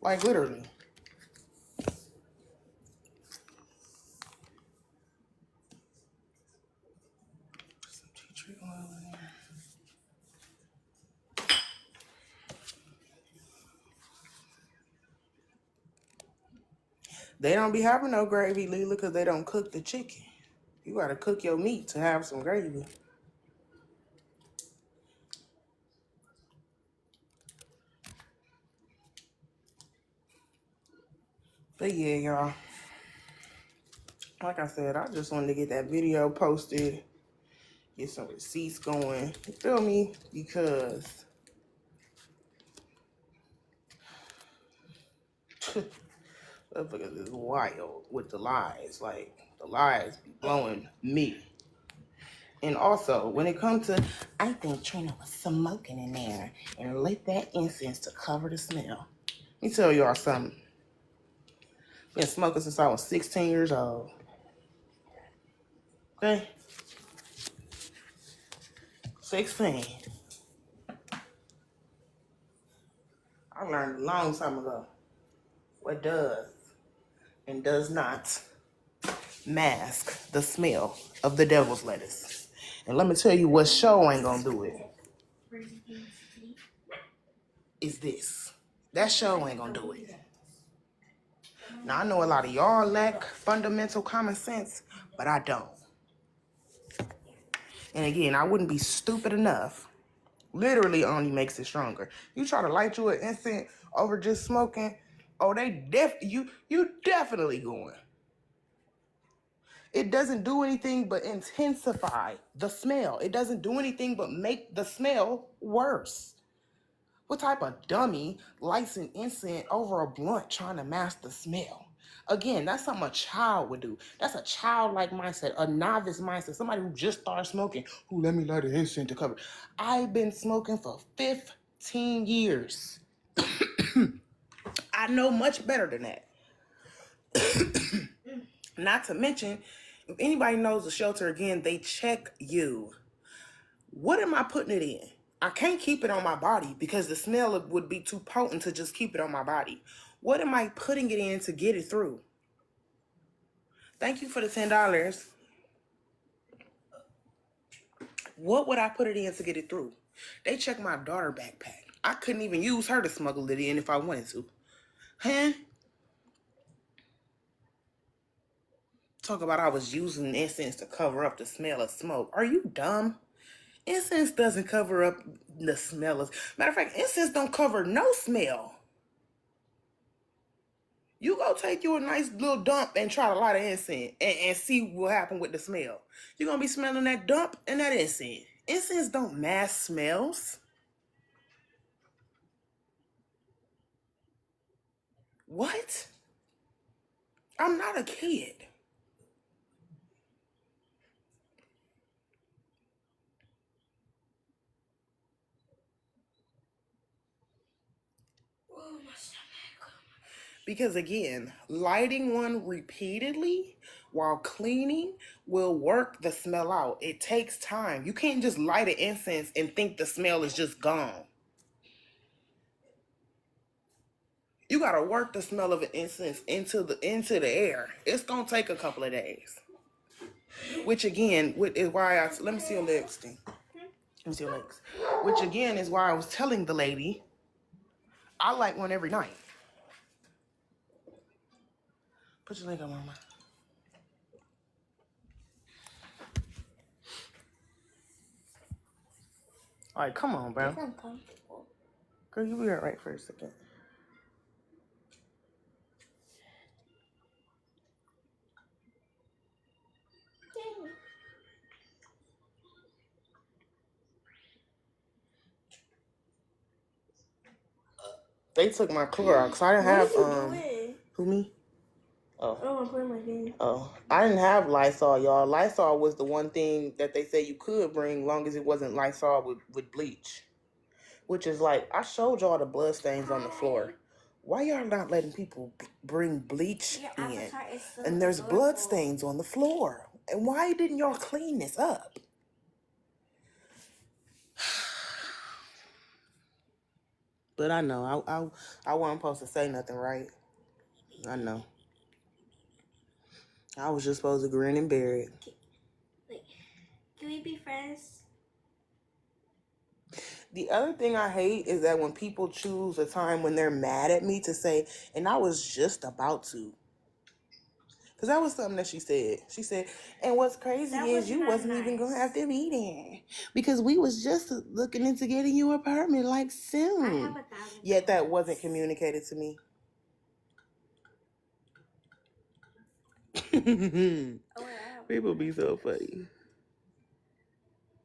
A: Like, literally. Some tea tree oil in there. They don't be having no gravy, Leela, because they don't cook the chicken. You gotta cook your meat to have some gravy. But yeah, y'all. Like I said, I just wanted to get that video posted, get some receipts going. You feel me? Because motherfuckers is wild with the lies. Like, the lies be blowing me. And also, when it comes to, I think Trina was smoking in there and lit that incense to cover the smell. Let me tell y'all something. Been smoking since I was 16 years old. Okay? 16. I learned a long time ago what does and does not mask the smell of the devil's lettuce. And let me tell you what show ain't gonna do it. Is this. That show ain't gonna do it. Now I know a lot of y'all lack fundamental common sense, but I don't. And again, I wouldn't be stupid enough. Literally only makes it stronger. You try to light you an incense over just smoking, oh, you definitely going. It doesn't do anything but intensify the smell. It doesn't do anything but make the smell worse. What type of dummy lights an incense over a blunt trying to mask the smell? Again, that's something a child would do. That's a childlike mindset, a novice mindset, somebody who just started smoking, who let me light an incense to cover. I've been smoking for 15 years. I know much better than that. Not to mention, if anybody knows the shelter, again, they check you. What am I putting it in? I can't keep it on my body because the smell would be too potent to just keep it on my body. What am I putting it in to get it through? Thank you for the $10. What would I put it in to get it through? They checked my daughter backpack. I couldn't even use her to smuggle it in if I wanted to. Huh? Talk about I was using incense to cover up the smell of smoke. Are you dumb? Incense doesn't cover up the smell of... Matter of fact, incense don't cover no smell. You go take you a nice little dump and try to light an incense and see what happened with the smell. You're going to be smelling that dump and that incense. Incense don't mask smells. What? I'm not a kid.
B: Oh, my stomach.
A: Because again, lighting one repeatedly while cleaning will work the smell out. It takes time. You can't just light an incense and think the smell is just gone. You gotta work the smell of an incense into the air. It's gonna take a couple of days. Which again is why let me see your legs, Steve. Let me see your legs. Which again is why I was telling the lady I light one every night. Put your leg on, mama. All right, come on, bro.
B: It's uncomfortable.
A: Girl, you be all right for a second. They took my Clorox. I didn't have who me? Oh.
B: Oh, I'm playing my game.
A: Oh, I didn't have Lysol, y'all. Lysol was the one thing that they say you could bring, long as it wasn't Lysol with bleach. Which is like, I showed y'all the blood stains on the floor. Why y'all not letting people bring bleach in? And there's blood stains on the floor. And why didn't y'all clean this up? But I know, I wasn't supposed to say nothing, right? I know. I was just supposed to grin and bear it.
B: Wait, can we be friends?
A: The other thing I hate is that when people choose a time when they're mad at me to say, and I was just about to. Because that was something that she said. She said, and what's crazy is you wasn't even going to have to be there. Because we was just looking into getting you a permit like soon.
B: I have $1,000.
A: Yet that wasn't communicated to me. People be so funny.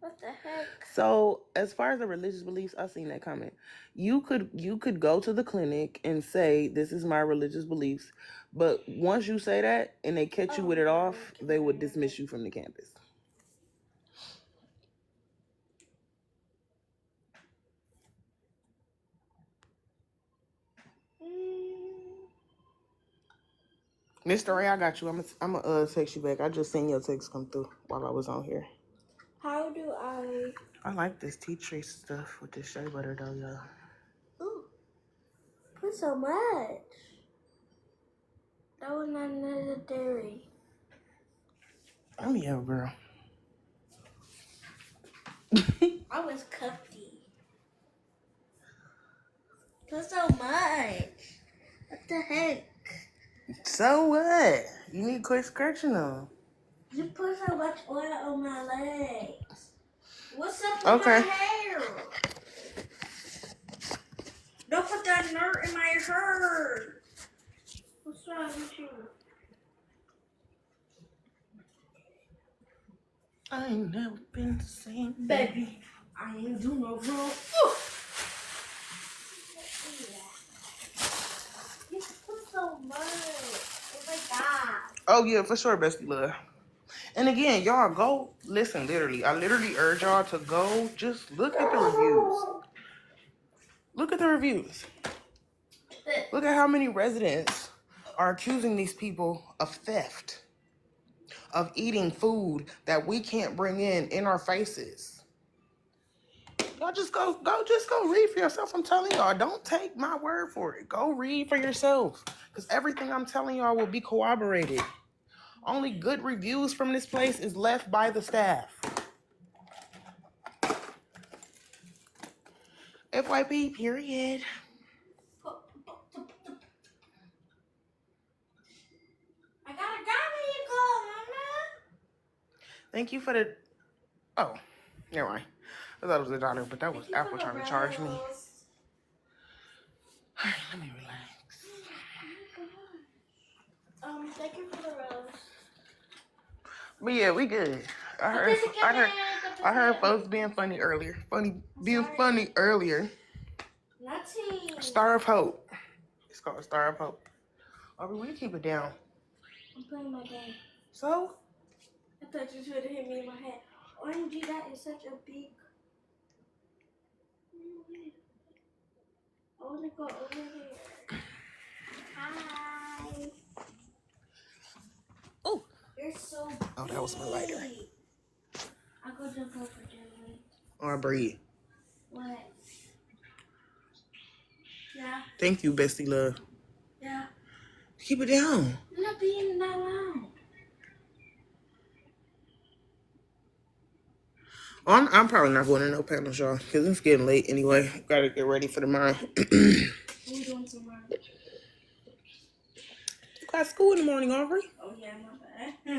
B: What the heck?
A: So, as far as the religious beliefs, I've seen that comment. You could go to the clinic and say, "This is my religious beliefs," but once you say that and they catch you with it off, they would dismiss you from the campus. Mr. Ray, I got you. I'm gonna text you back. I just seen your text come through while I was on here.
B: How do I?
A: I like this tea tree stuff with this shea butter though, y'all.
B: Ooh, put so much. That was not necessary.
A: I'm your girl.
B: I was cupty. Put so much. What the heck?
A: So what? You need to quit scratching them.
B: You put so much oil on my legs. What's up with
A: Okay.
B: my hair? Don't put that dirt in my hair. What's wrong with you?
A: I ain't never been the same.
B: Baby, I ain't do no wrong. You put so much. Oh my God.
A: Oh yeah, for sure, bestie love. And again, y'all go listen. Literally, I literally urge y'all to go. Just look at the reviews. Look at the reviews. Look at how many residents are accusing these people of theft, of eating food that we can't bring in our faces. Y'all just go read for yourself. I'm telling y'all, don't take my word for it. Go read for yourself. Because everything I'm telling y'all will be corroborated. Only good reviews from this place is left by the staff. FYP, period.
B: I got a garbage call, Mama.
A: Thank you for the... Oh, never mind. I thought it was a dollar, but that was
B: Thank you
A: Apple
B: for the
A: trying to charge me.
B: rose.
A: All right, let me relax.
B: Thank you for the rose.
A: But yeah, we good. I heard folks being funny earlier. Being funny earlier.
B: Nothing.
A: Star of Hope. It's called Star of Hope. Aubrey, will you keep it down?
B: I'm playing my game.
A: So?
B: I thought you would have hit me in my head. OMG, that is such a big... I want to go over here. Hi.
A: Oh.
B: You're so big.
A: Oh, that was my lighter.
B: I'll go jump over there.
A: Aubrey.
B: What? Yeah.
A: Thank you, bestie love.
B: Yeah.
A: Keep it down.
B: I'm not being that loud.
A: Oh, I'm probably not going to no panels, y'all, because it's getting late anyway. Gotta get ready for tomorrow.
B: What are you doing tomorrow?
A: You got school in the morning, Aubrey.
B: Oh, yeah, my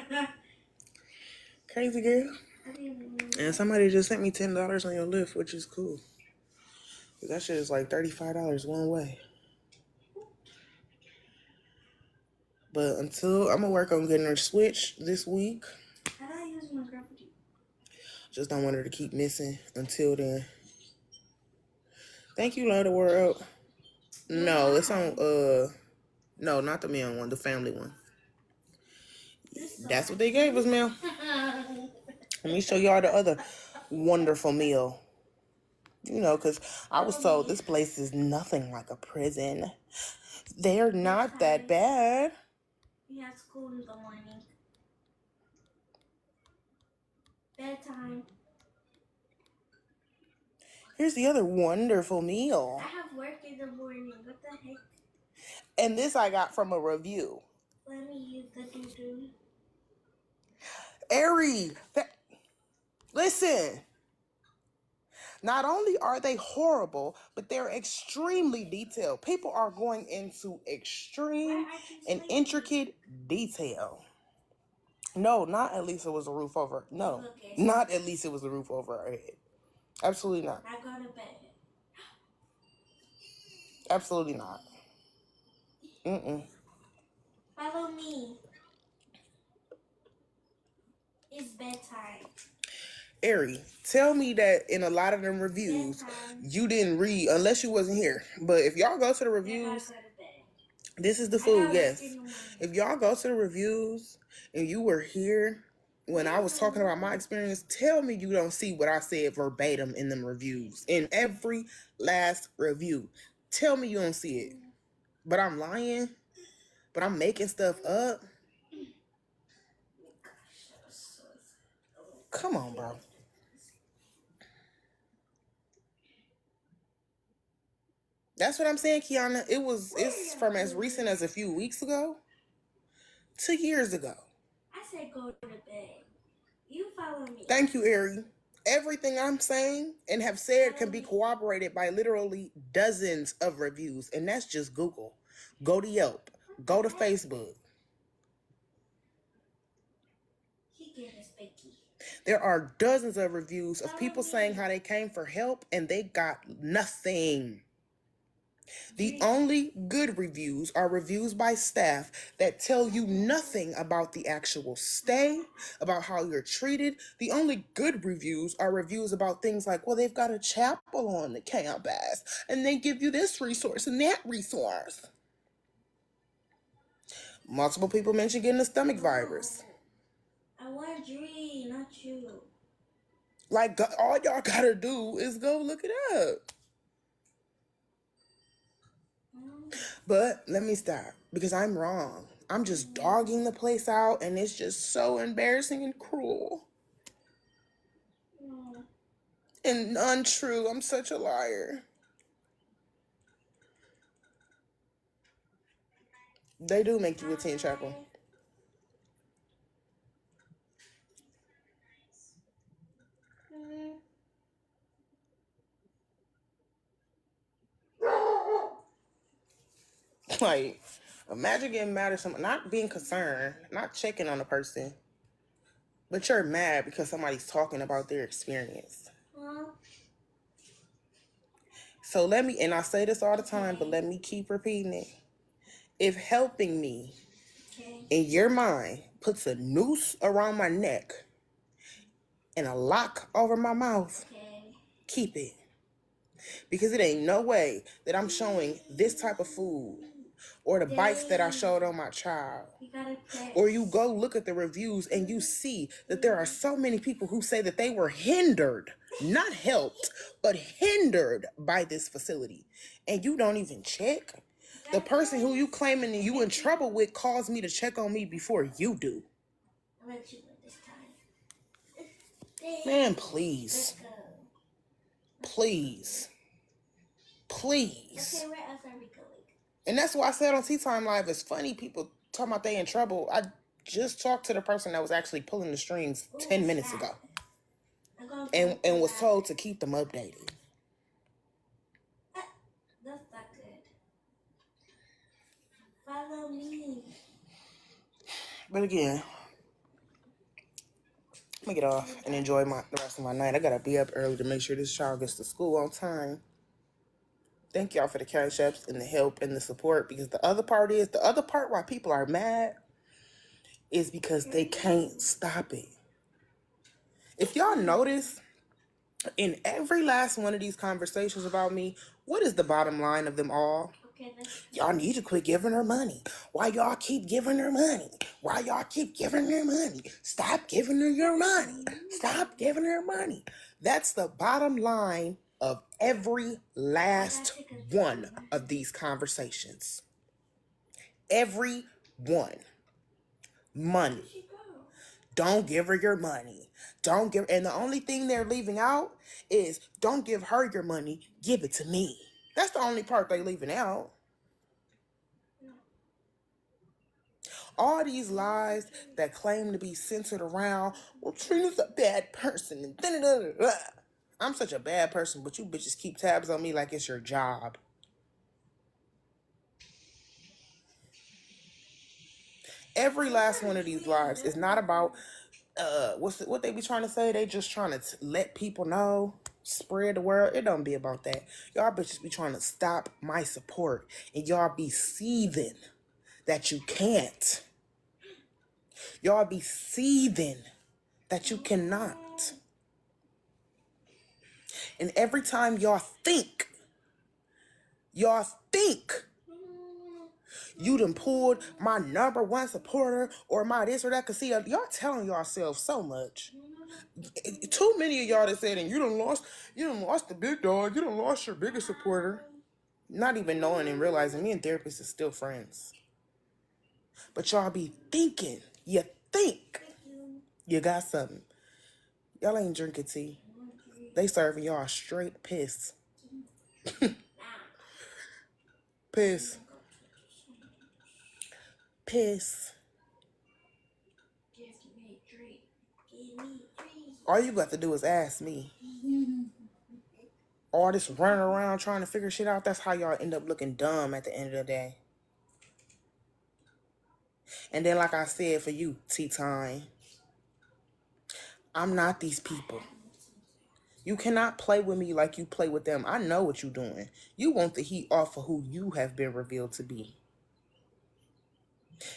B: bad.
A: Crazy girl.
B: I didn't even know.
A: And somebody just sent me $10 on your Lyft, which is cool. That shit is like $35 one way. But until I'm gonna work on getting her switched this week.
B: How do I use my gravity?
A: Just don't want her to keep missing until then. Thank you, Love the World. No, it's on no, not the meal one, the family one. That's what they gave us, Mel. Let me show y'all the other wonderful meal. You know, because I was told this place is nothing like a prison. They're not that bad.
B: We have school in the morning. Bedtime.
A: Here's the other wonderful meal.
B: I have work in the morning. What the heck?
A: And this I got from a review.
B: Let me use the doo-doo.
A: Ari, listen. Not only are they horrible, but they're extremely detailed. People are going into extreme and intricate detail. No, not at least it was a roof over. No, not at least it was a roof over our head. Absolutely not.
B: I go to bed.
A: Absolutely not. Mm-mm.
B: Follow me. It's bedtime.
A: Ari, tell me that in a lot of them reviews, you didn't read unless you wasn't here. But if y'all go to the reviews, this is the food, yes. If y'all go to the reviews and you were here when I was talking about my experience, tell me you don't see what I said verbatim in them reviews. In every last review. Tell me you don't see it. But I'm lying. But I'm making stuff up. Come on, bro. That's what I'm saying, Kiana. It's from as recent as a few weeks ago to years ago.
B: I said go to bed. You follow me.
A: Thank you, Ari. Everything I'm saying and have said can be corroborated by literally dozens of reviews, and that's just Google. Go to Yelp. Go to Facebook. There are dozens of reviews of people saying how they came for help and they got nothing. The only good reviews are reviews by staff that tell you nothing about the actual stay, about how you're treated. The only good reviews are reviews about things like, well, they've got a chapel on the campus, and they give you this resource and that resource. Multiple people mentioned getting a stomach virus.
B: I want Dre, not you.
A: Like, all y'all gotta do is go look it up. But let me stop, because I'm wrong. I'm just dogging the place out, and it's just so embarrassing and cruel. And untrue. I'm such a liar. They do make you attend chapel. Like, imagine getting mad at someone, not being concerned, not checking on a person, but you're mad because somebody's talking about their experience. So let me, and I say this all the time, but let me keep repeating it. If helping me in your mind puts a noose around my neck and a lock over my mouth, keep it. Because it ain't no way that I'm showing this type of food or the bites that I showed on my child. Or you go look at the reviews and you see that there are so many people who say that they were hindered, not helped, but hindered by this facility. And you don't even check. The person who you claiming you in trouble with calls me to check on me before you do. Man, please. Please. Please.
B: Okay, where else are we going?
A: And that's why I said on Tea Time Live, it's funny people talking about they in trouble. I just talked to the person that was actually pulling the strings 10 minutes ago. And was told to keep them updated.
B: That's not good. Follow me.
A: But again, I'm gonna get off and enjoy the rest of my night. I gotta be up early to make sure this child gets to school on time. Thank y'all for the cash apps and the help and the support, because the other part why people are mad is because they can't stop it. If y'all notice, in every last one of these conversations about me, what is the bottom line of them all? Y'all need to quit giving her money. Why y'all keep giving her money? Why y'all keep giving her money? Stop giving her your money. Stop giving her money. That's the bottom line of every last one of these conversations. Every one. Money. Don't give her your money. And the only thing they're leaving out is don't give her your money, give it to me. That's the only part they're leaving out. All these lies that claim to be centered around, well, Trina's a bad person. And da-da-da-da-da. I'm such a bad person, but you bitches keep tabs on me like it's your job. Every last one of these lives is not about what they be trying to say. They just trying to let people know, spread the word. It don't be about that. Y'all bitches be trying to stop my support, and y'all be seething that you can't. Y'all be seething that you cannot. And every time y'all think you done pulled my number one supporter or my this or that, cause see, y'all telling yourself so much. Too many of y'all that said, and you done lost the big dog, you done lost your biggest supporter. Not even knowing and realizing me and therapists is still friends. But y'all be thinking, you think you got something. Y'all ain't drinking tea. They serving y'all straight piss. Piss. Piss. All you got to do is ask me. All this running around trying to figure shit out, that's how y'all end up looking dumb at the end of the day. And then, like I said, for you, T-Time, I'm not these people. You cannot play with me like you play with them. I know what you're doing. You want the heat off of who you have been revealed to be.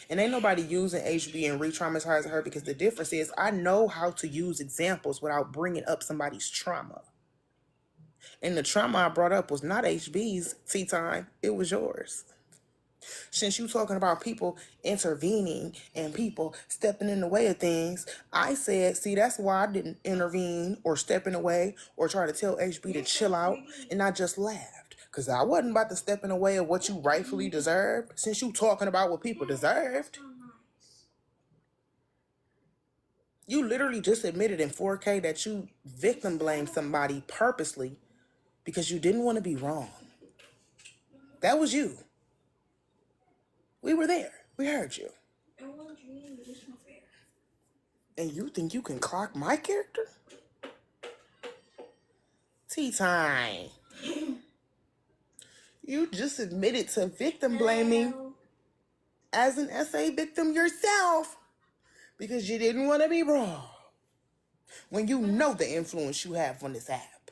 A: And ain't nobody using HB and re-traumatizing her, because the difference is I know how to use examples without bringing up somebody's trauma. And the trauma I brought up was not HB's, T-Time. It was yours. Since you talking about people intervening and people stepping in the way of things, I said, see, that's why I didn't intervene or step in the way or try to tell HB to chill out, and I just laughed. Because I wasn't about to step in the way of what you rightfully deserved, since you talking about what people deserved. You literally just admitted in 4K that you victim blamed somebody purposely because you didn't want to be wrong. That was you. We were there. We heard you. And you think you can clock my character? T-Time. You just admitted to victim blaming as an SA victim yourself because you didn't want to be wrong. When you know the influence you have on this app.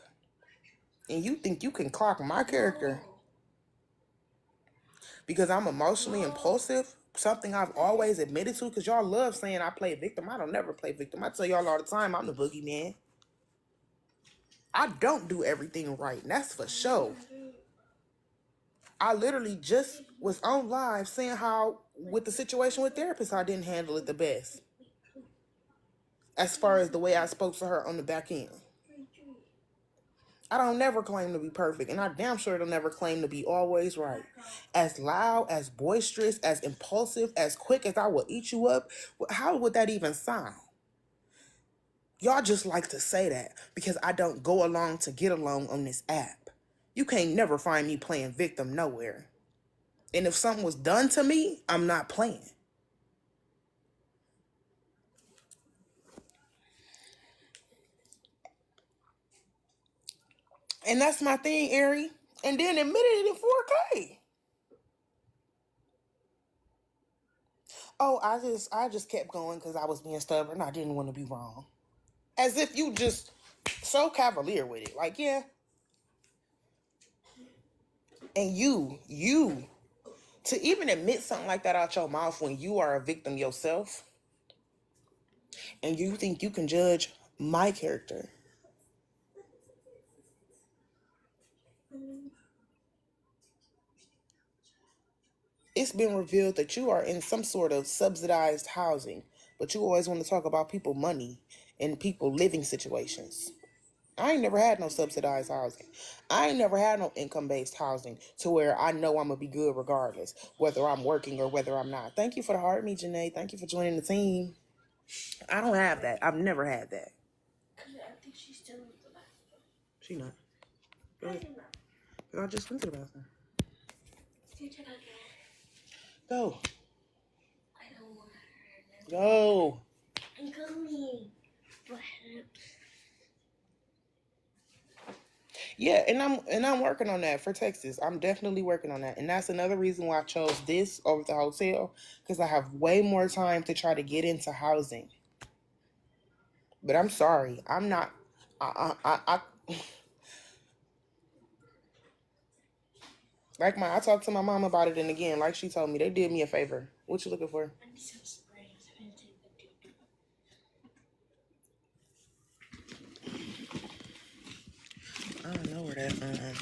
A: And you think you can clock my character because I'm emotionally impulsive, something I've always admitted to, because y'all love saying I play victim. I don't never play victim. I tell y'all all the time I'm the boogeyman. I don't do everything right, and that's for sure. I literally just was on live saying how, with the situation with therapists, I didn't handle it the best. As far as the way I spoke to her on the back end. I don't never claim to be perfect, and I damn sure don't never claim to be always right. As loud, as boisterous, as impulsive, as quick as I will eat you up, how would that even sound? Y'all just like to say that because I don't go along to get along on this app. You can't never find me playing victim nowhere. And if something was done to me, I'm not playing. And that's my thing, Ari. And then admitted it in 4K. Oh, I just kept going because I was being stubborn. I didn't want to be wrong. As if you just so cavalier with it. Like, yeah. And you, to even admit something like that out your mouth when you are a victim yourself, and you think you can judge my character. It's been revealed that you are in some sort of subsidized housing, but you always want to talk about people money and people living situations. I ain't never had no subsidized housing. I ain't never had no income-based housing to where I know I'm going to be good regardless, whether I'm working or whether I'm not. Thank you for the heart, me, Janae. Thank you for joining the team. I don't have that. I've never had that.
B: I think she's still in the bathroom.
A: She not. Go ahead. I just went to the bathroom. Go.
B: I don't want her.
A: Go.
B: I'm going. But
A: Yeah, and I'm working on that for Texas. I'm definitely working on that. And that's another reason why I chose this over the hotel, because I have way more time to try to get into housing. But I'm sorry. I'm not I I talked to my mom about it, and again, like she told me, they did me a favor. What you looking for?
B: I need some sprays.
A: for that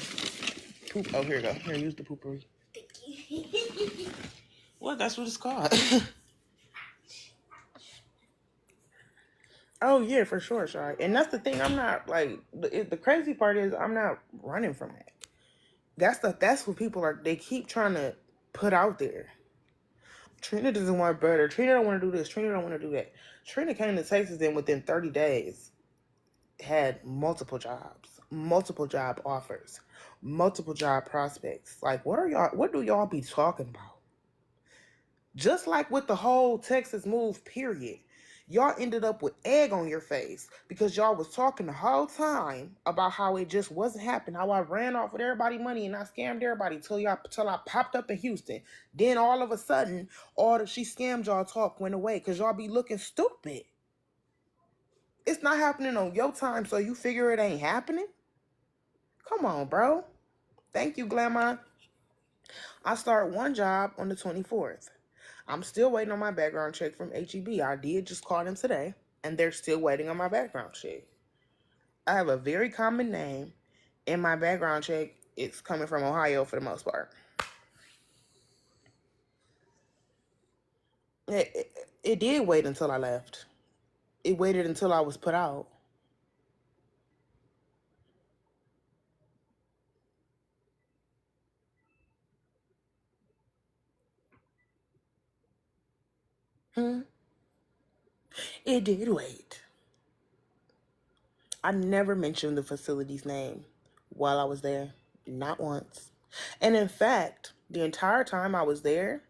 A: poop. Oh, here you go. Here, use the poopery.
B: Thank you.
A: Well, that's what it's called. Oh yeah, for sure, Shy. And that's the thing. I'm not like the crazy part is I'm not running from that. That's what people are. They keep trying to put out there. Trina doesn't want better. Trina don't want to do this. Trina don't want to do that. Trina came to Texas and within 30 days had multiple jobs, multiple job offers, multiple job prospects. Like, what do y'all be talking about? Just like with the whole Texas move, period. Y'all ended up with egg on your face because y'all was talking the whole time about how it just wasn't happening, how I ran off with everybody money and I scammed everybody till I popped up in Houston. Then all of a sudden, all that she scammed y'all talk went away because y'all be looking stupid. It's not happening on your time, so you figure it ain't happening? Come on, bro. Thank you, Grandma. I start one job on the 24th. I'm still waiting on my background check from HEB. I did just call them today, and they're still waiting on my background check. I have a very common name, and my background check is coming from Ohio for the most part. It did wait until I left. It waited until I was put out. Hmm? It did wait. I never mentioned the facility's name while I was there. Not once. And in fact, the entire time I was there,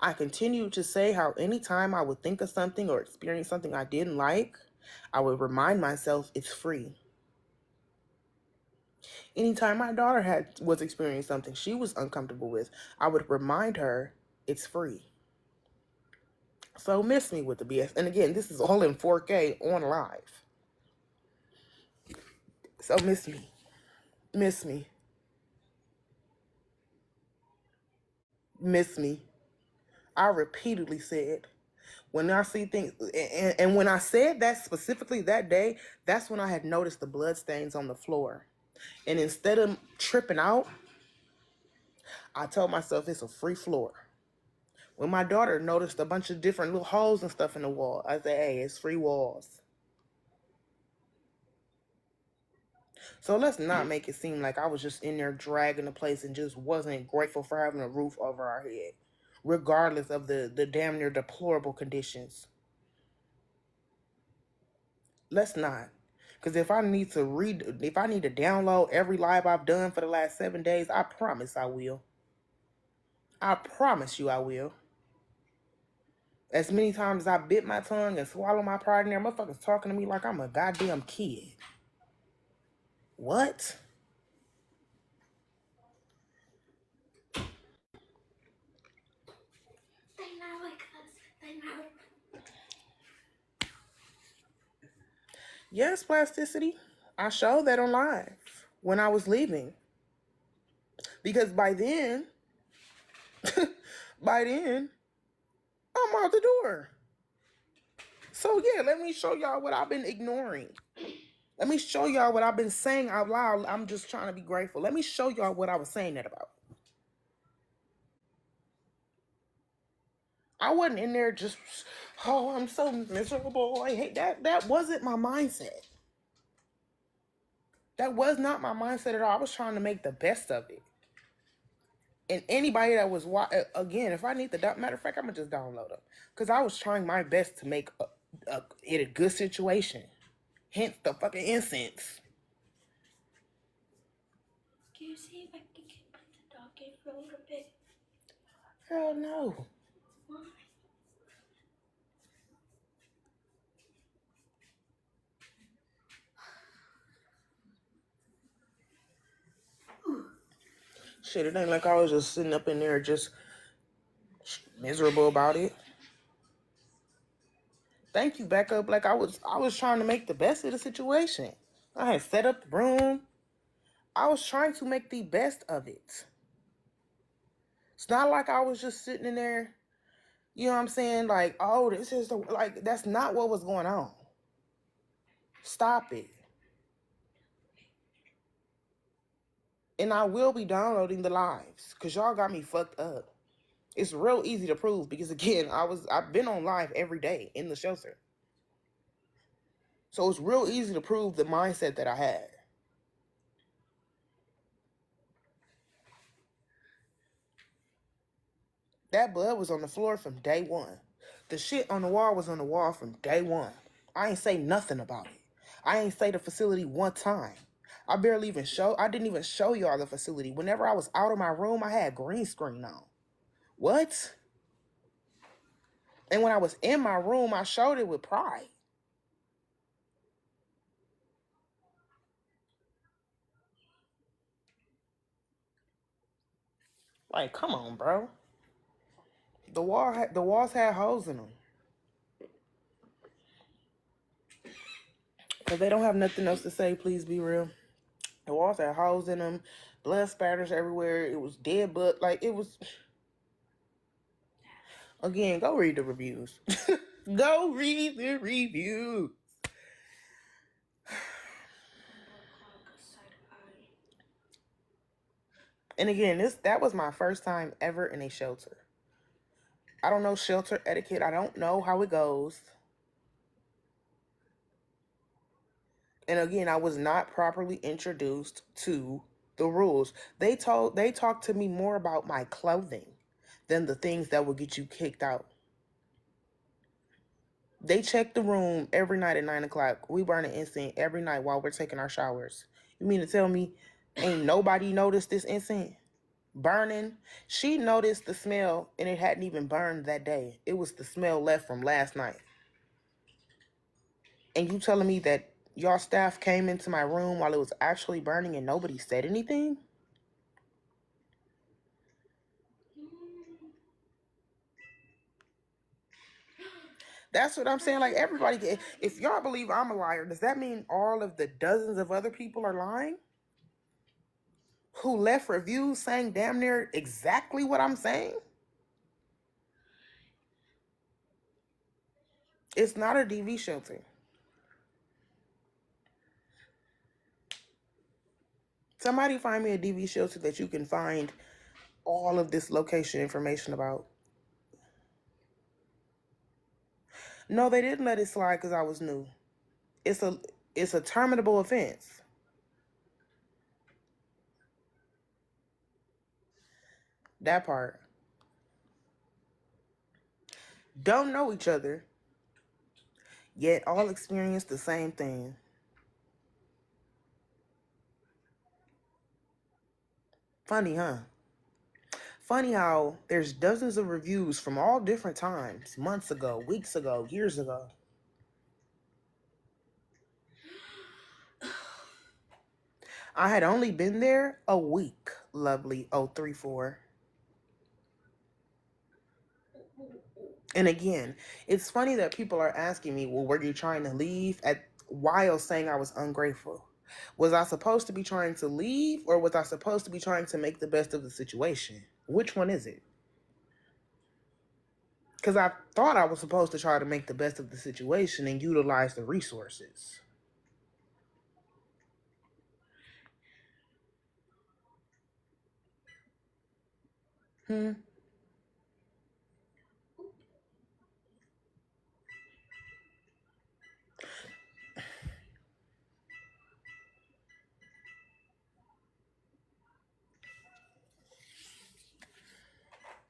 A: I continued to say how anytime I would think of something or experience something I didn't like, I would remind myself it's free. Anytime my daughter was experiencing something she was uncomfortable with, I would remind her it's free. So miss me with the BS. And again, this is all in 4K on live. So miss me. Miss me. Miss me. I repeatedly said, when I see things, and when I said that specifically that day, that's when I had noticed the blood stains on the floor. And instead of tripping out, I told myself it's a free floor. When my daughter noticed a bunch of different little holes and stuff in the wall, I said, hey, it's free walls. So let's not make it seem like I was just in there dragging the place and just wasn't grateful for having a roof over our head, regardless of the damn near deplorable conditions. Let's not. Because if I need to download every live I've done for the last 7 days, I promise I will. I promise you I will. As many times as I bit my tongue and swallow my pride in there, motherfuckers talking to me like I'm a goddamn kid. What?
B: They not like us. They not.
A: Yes, plasticity. I showed that on live when I was leaving. Because by then, by then, I'm out the door. So yeah, let me show y'all what I've been ignoring. Let me show y'all what I've been saying out loud. I'm just trying to be grateful. Let me show y'all what I was saying that about. I wasn't in there just, oh, I'm so miserable. I hate that. That wasn't my mindset. That was not my mindset at all. I was trying to make the best of it. And anybody that was again, if I need the matter of fact, I'm gonna just download them because I was trying my best to make it a good situation. Hence the fucking incense.
B: Can you see if I can put the dog in for a little bit?
A: Hell no.
B: Why?
A: Shit, it ain't like I was just sitting up in there just miserable about it. Thank you, back up. Like I was trying to make the best of the situation. I had set up the room. I was trying to make the best of it. It's not like I was just sitting in there, you know what I'm saying? Like, oh, this is like that's not what was going on. Stop it. And I will be downloading the lives because y'all got me fucked up. It's real easy to prove because again, I've been on live every day in the shelter. So it's real easy to prove the mindset that I had. That blood was on the floor from day one. The shit on the wall was on the wall from day one. I ain't say nothing about it. I ain't say the facility one time. I didn't even show y'all the facility. Whenever I was out of my room, I had green screen on. What? And when I was in my room, I showed it with pride. Like, come on, bro. The walls had holes in them. Cause they don't have nothing else to say. Please be real. The walls had holes in them, blood spatters everywhere. It was dead blood. Like it was. Again, go read the reviews. Go read the reviews. And again, that was my first time ever in a shelter. I don't know shelter etiquette. I don't know how it goes. And again, I was not properly introduced to the rules. They talked to me more about my clothing than the things that would get you kicked out. They check the room every night at 9 o'clock. We burn an incense every night while we're taking our showers. You mean to tell me ain't nobody noticed this incense burning? She noticed the smell and it hadn't even burned that day. It was the smell left from last night. And you telling me that y'all staff came into my room while it was actually burning and nobody said anything? That's what I'm saying. Like everybody, if y'all believe I'm a liar, does that mean all of the dozens of other people are lying? Who left reviews saying damn near exactly what I'm saying? It's not a DV shelter. Somebody find me a DV shelter that you can find all of this location information about. No, they didn't let it slide because I was new. It's a terminable offense. That part. Don't know each other, yet all experience the same thing. Funny, huh? Funny how there's dozens of reviews from all different times, months ago, weeks ago, years ago. I had only been there a week, lovely 034. And again, it's funny that people are asking me, well, were you trying to leave while saying I was ungrateful? Was I supposed to be trying to leave or was I supposed to be trying to make the best of the situation? Which one is it? Because I thought I was supposed to try to make the best of the situation and utilize the resources. Hmm.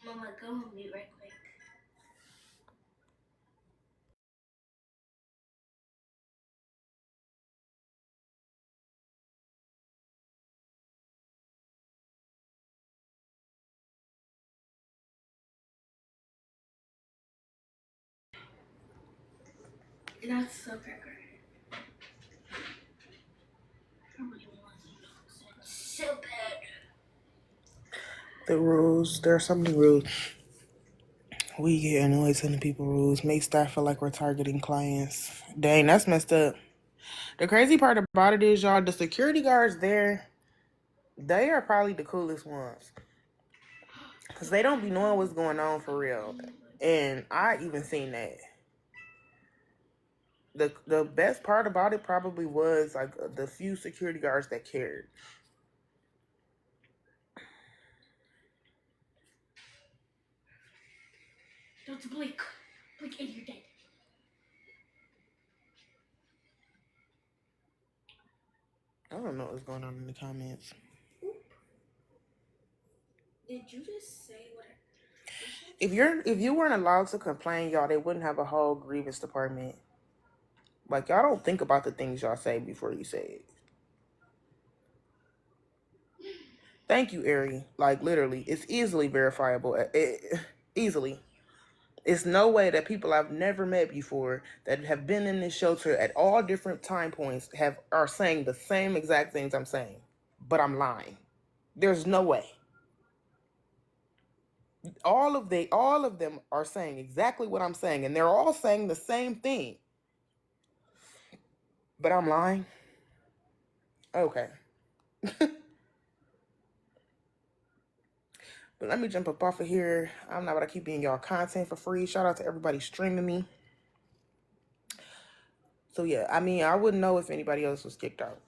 B: Mama, come with me right quick. That's so cracker. I really want to so bad.
A: The rules. There are so many rules. We get annoyed telling people rules. Make staff feel like we're targeting clients. Dang, that's messed up. The crazy part about it is, y'all, the security guards there, they are probably the coolest ones. Because they don't be knowing what's going on for real. And I even seen that. The best part about it probably was like the few security guards that cared.
B: Don't blink. Blink and you're dead.
A: I don't know what's going on in the comments.
B: Did you just say what?
A: If you weren't allowed to complain, y'all, they wouldn't have a whole grievance department. Like, y'all don't think about the things y'all say before you say it. Thank you, Ari. Like, literally, it's easily verifiable. Easily. It's no way that people I've never met before that have been in this shelter at all different time points are saying the same exact things I'm saying, but I'm lying. There's no way. All of them are saying exactly what I'm saying, and they're all saying the same thing, but I'm lying. Okay. But let me jump up off of here. I'm not about to keep being y'all content for free. Shout out to everybody streaming me. So yeah, I mean, I wouldn't know if anybody else was kicked out.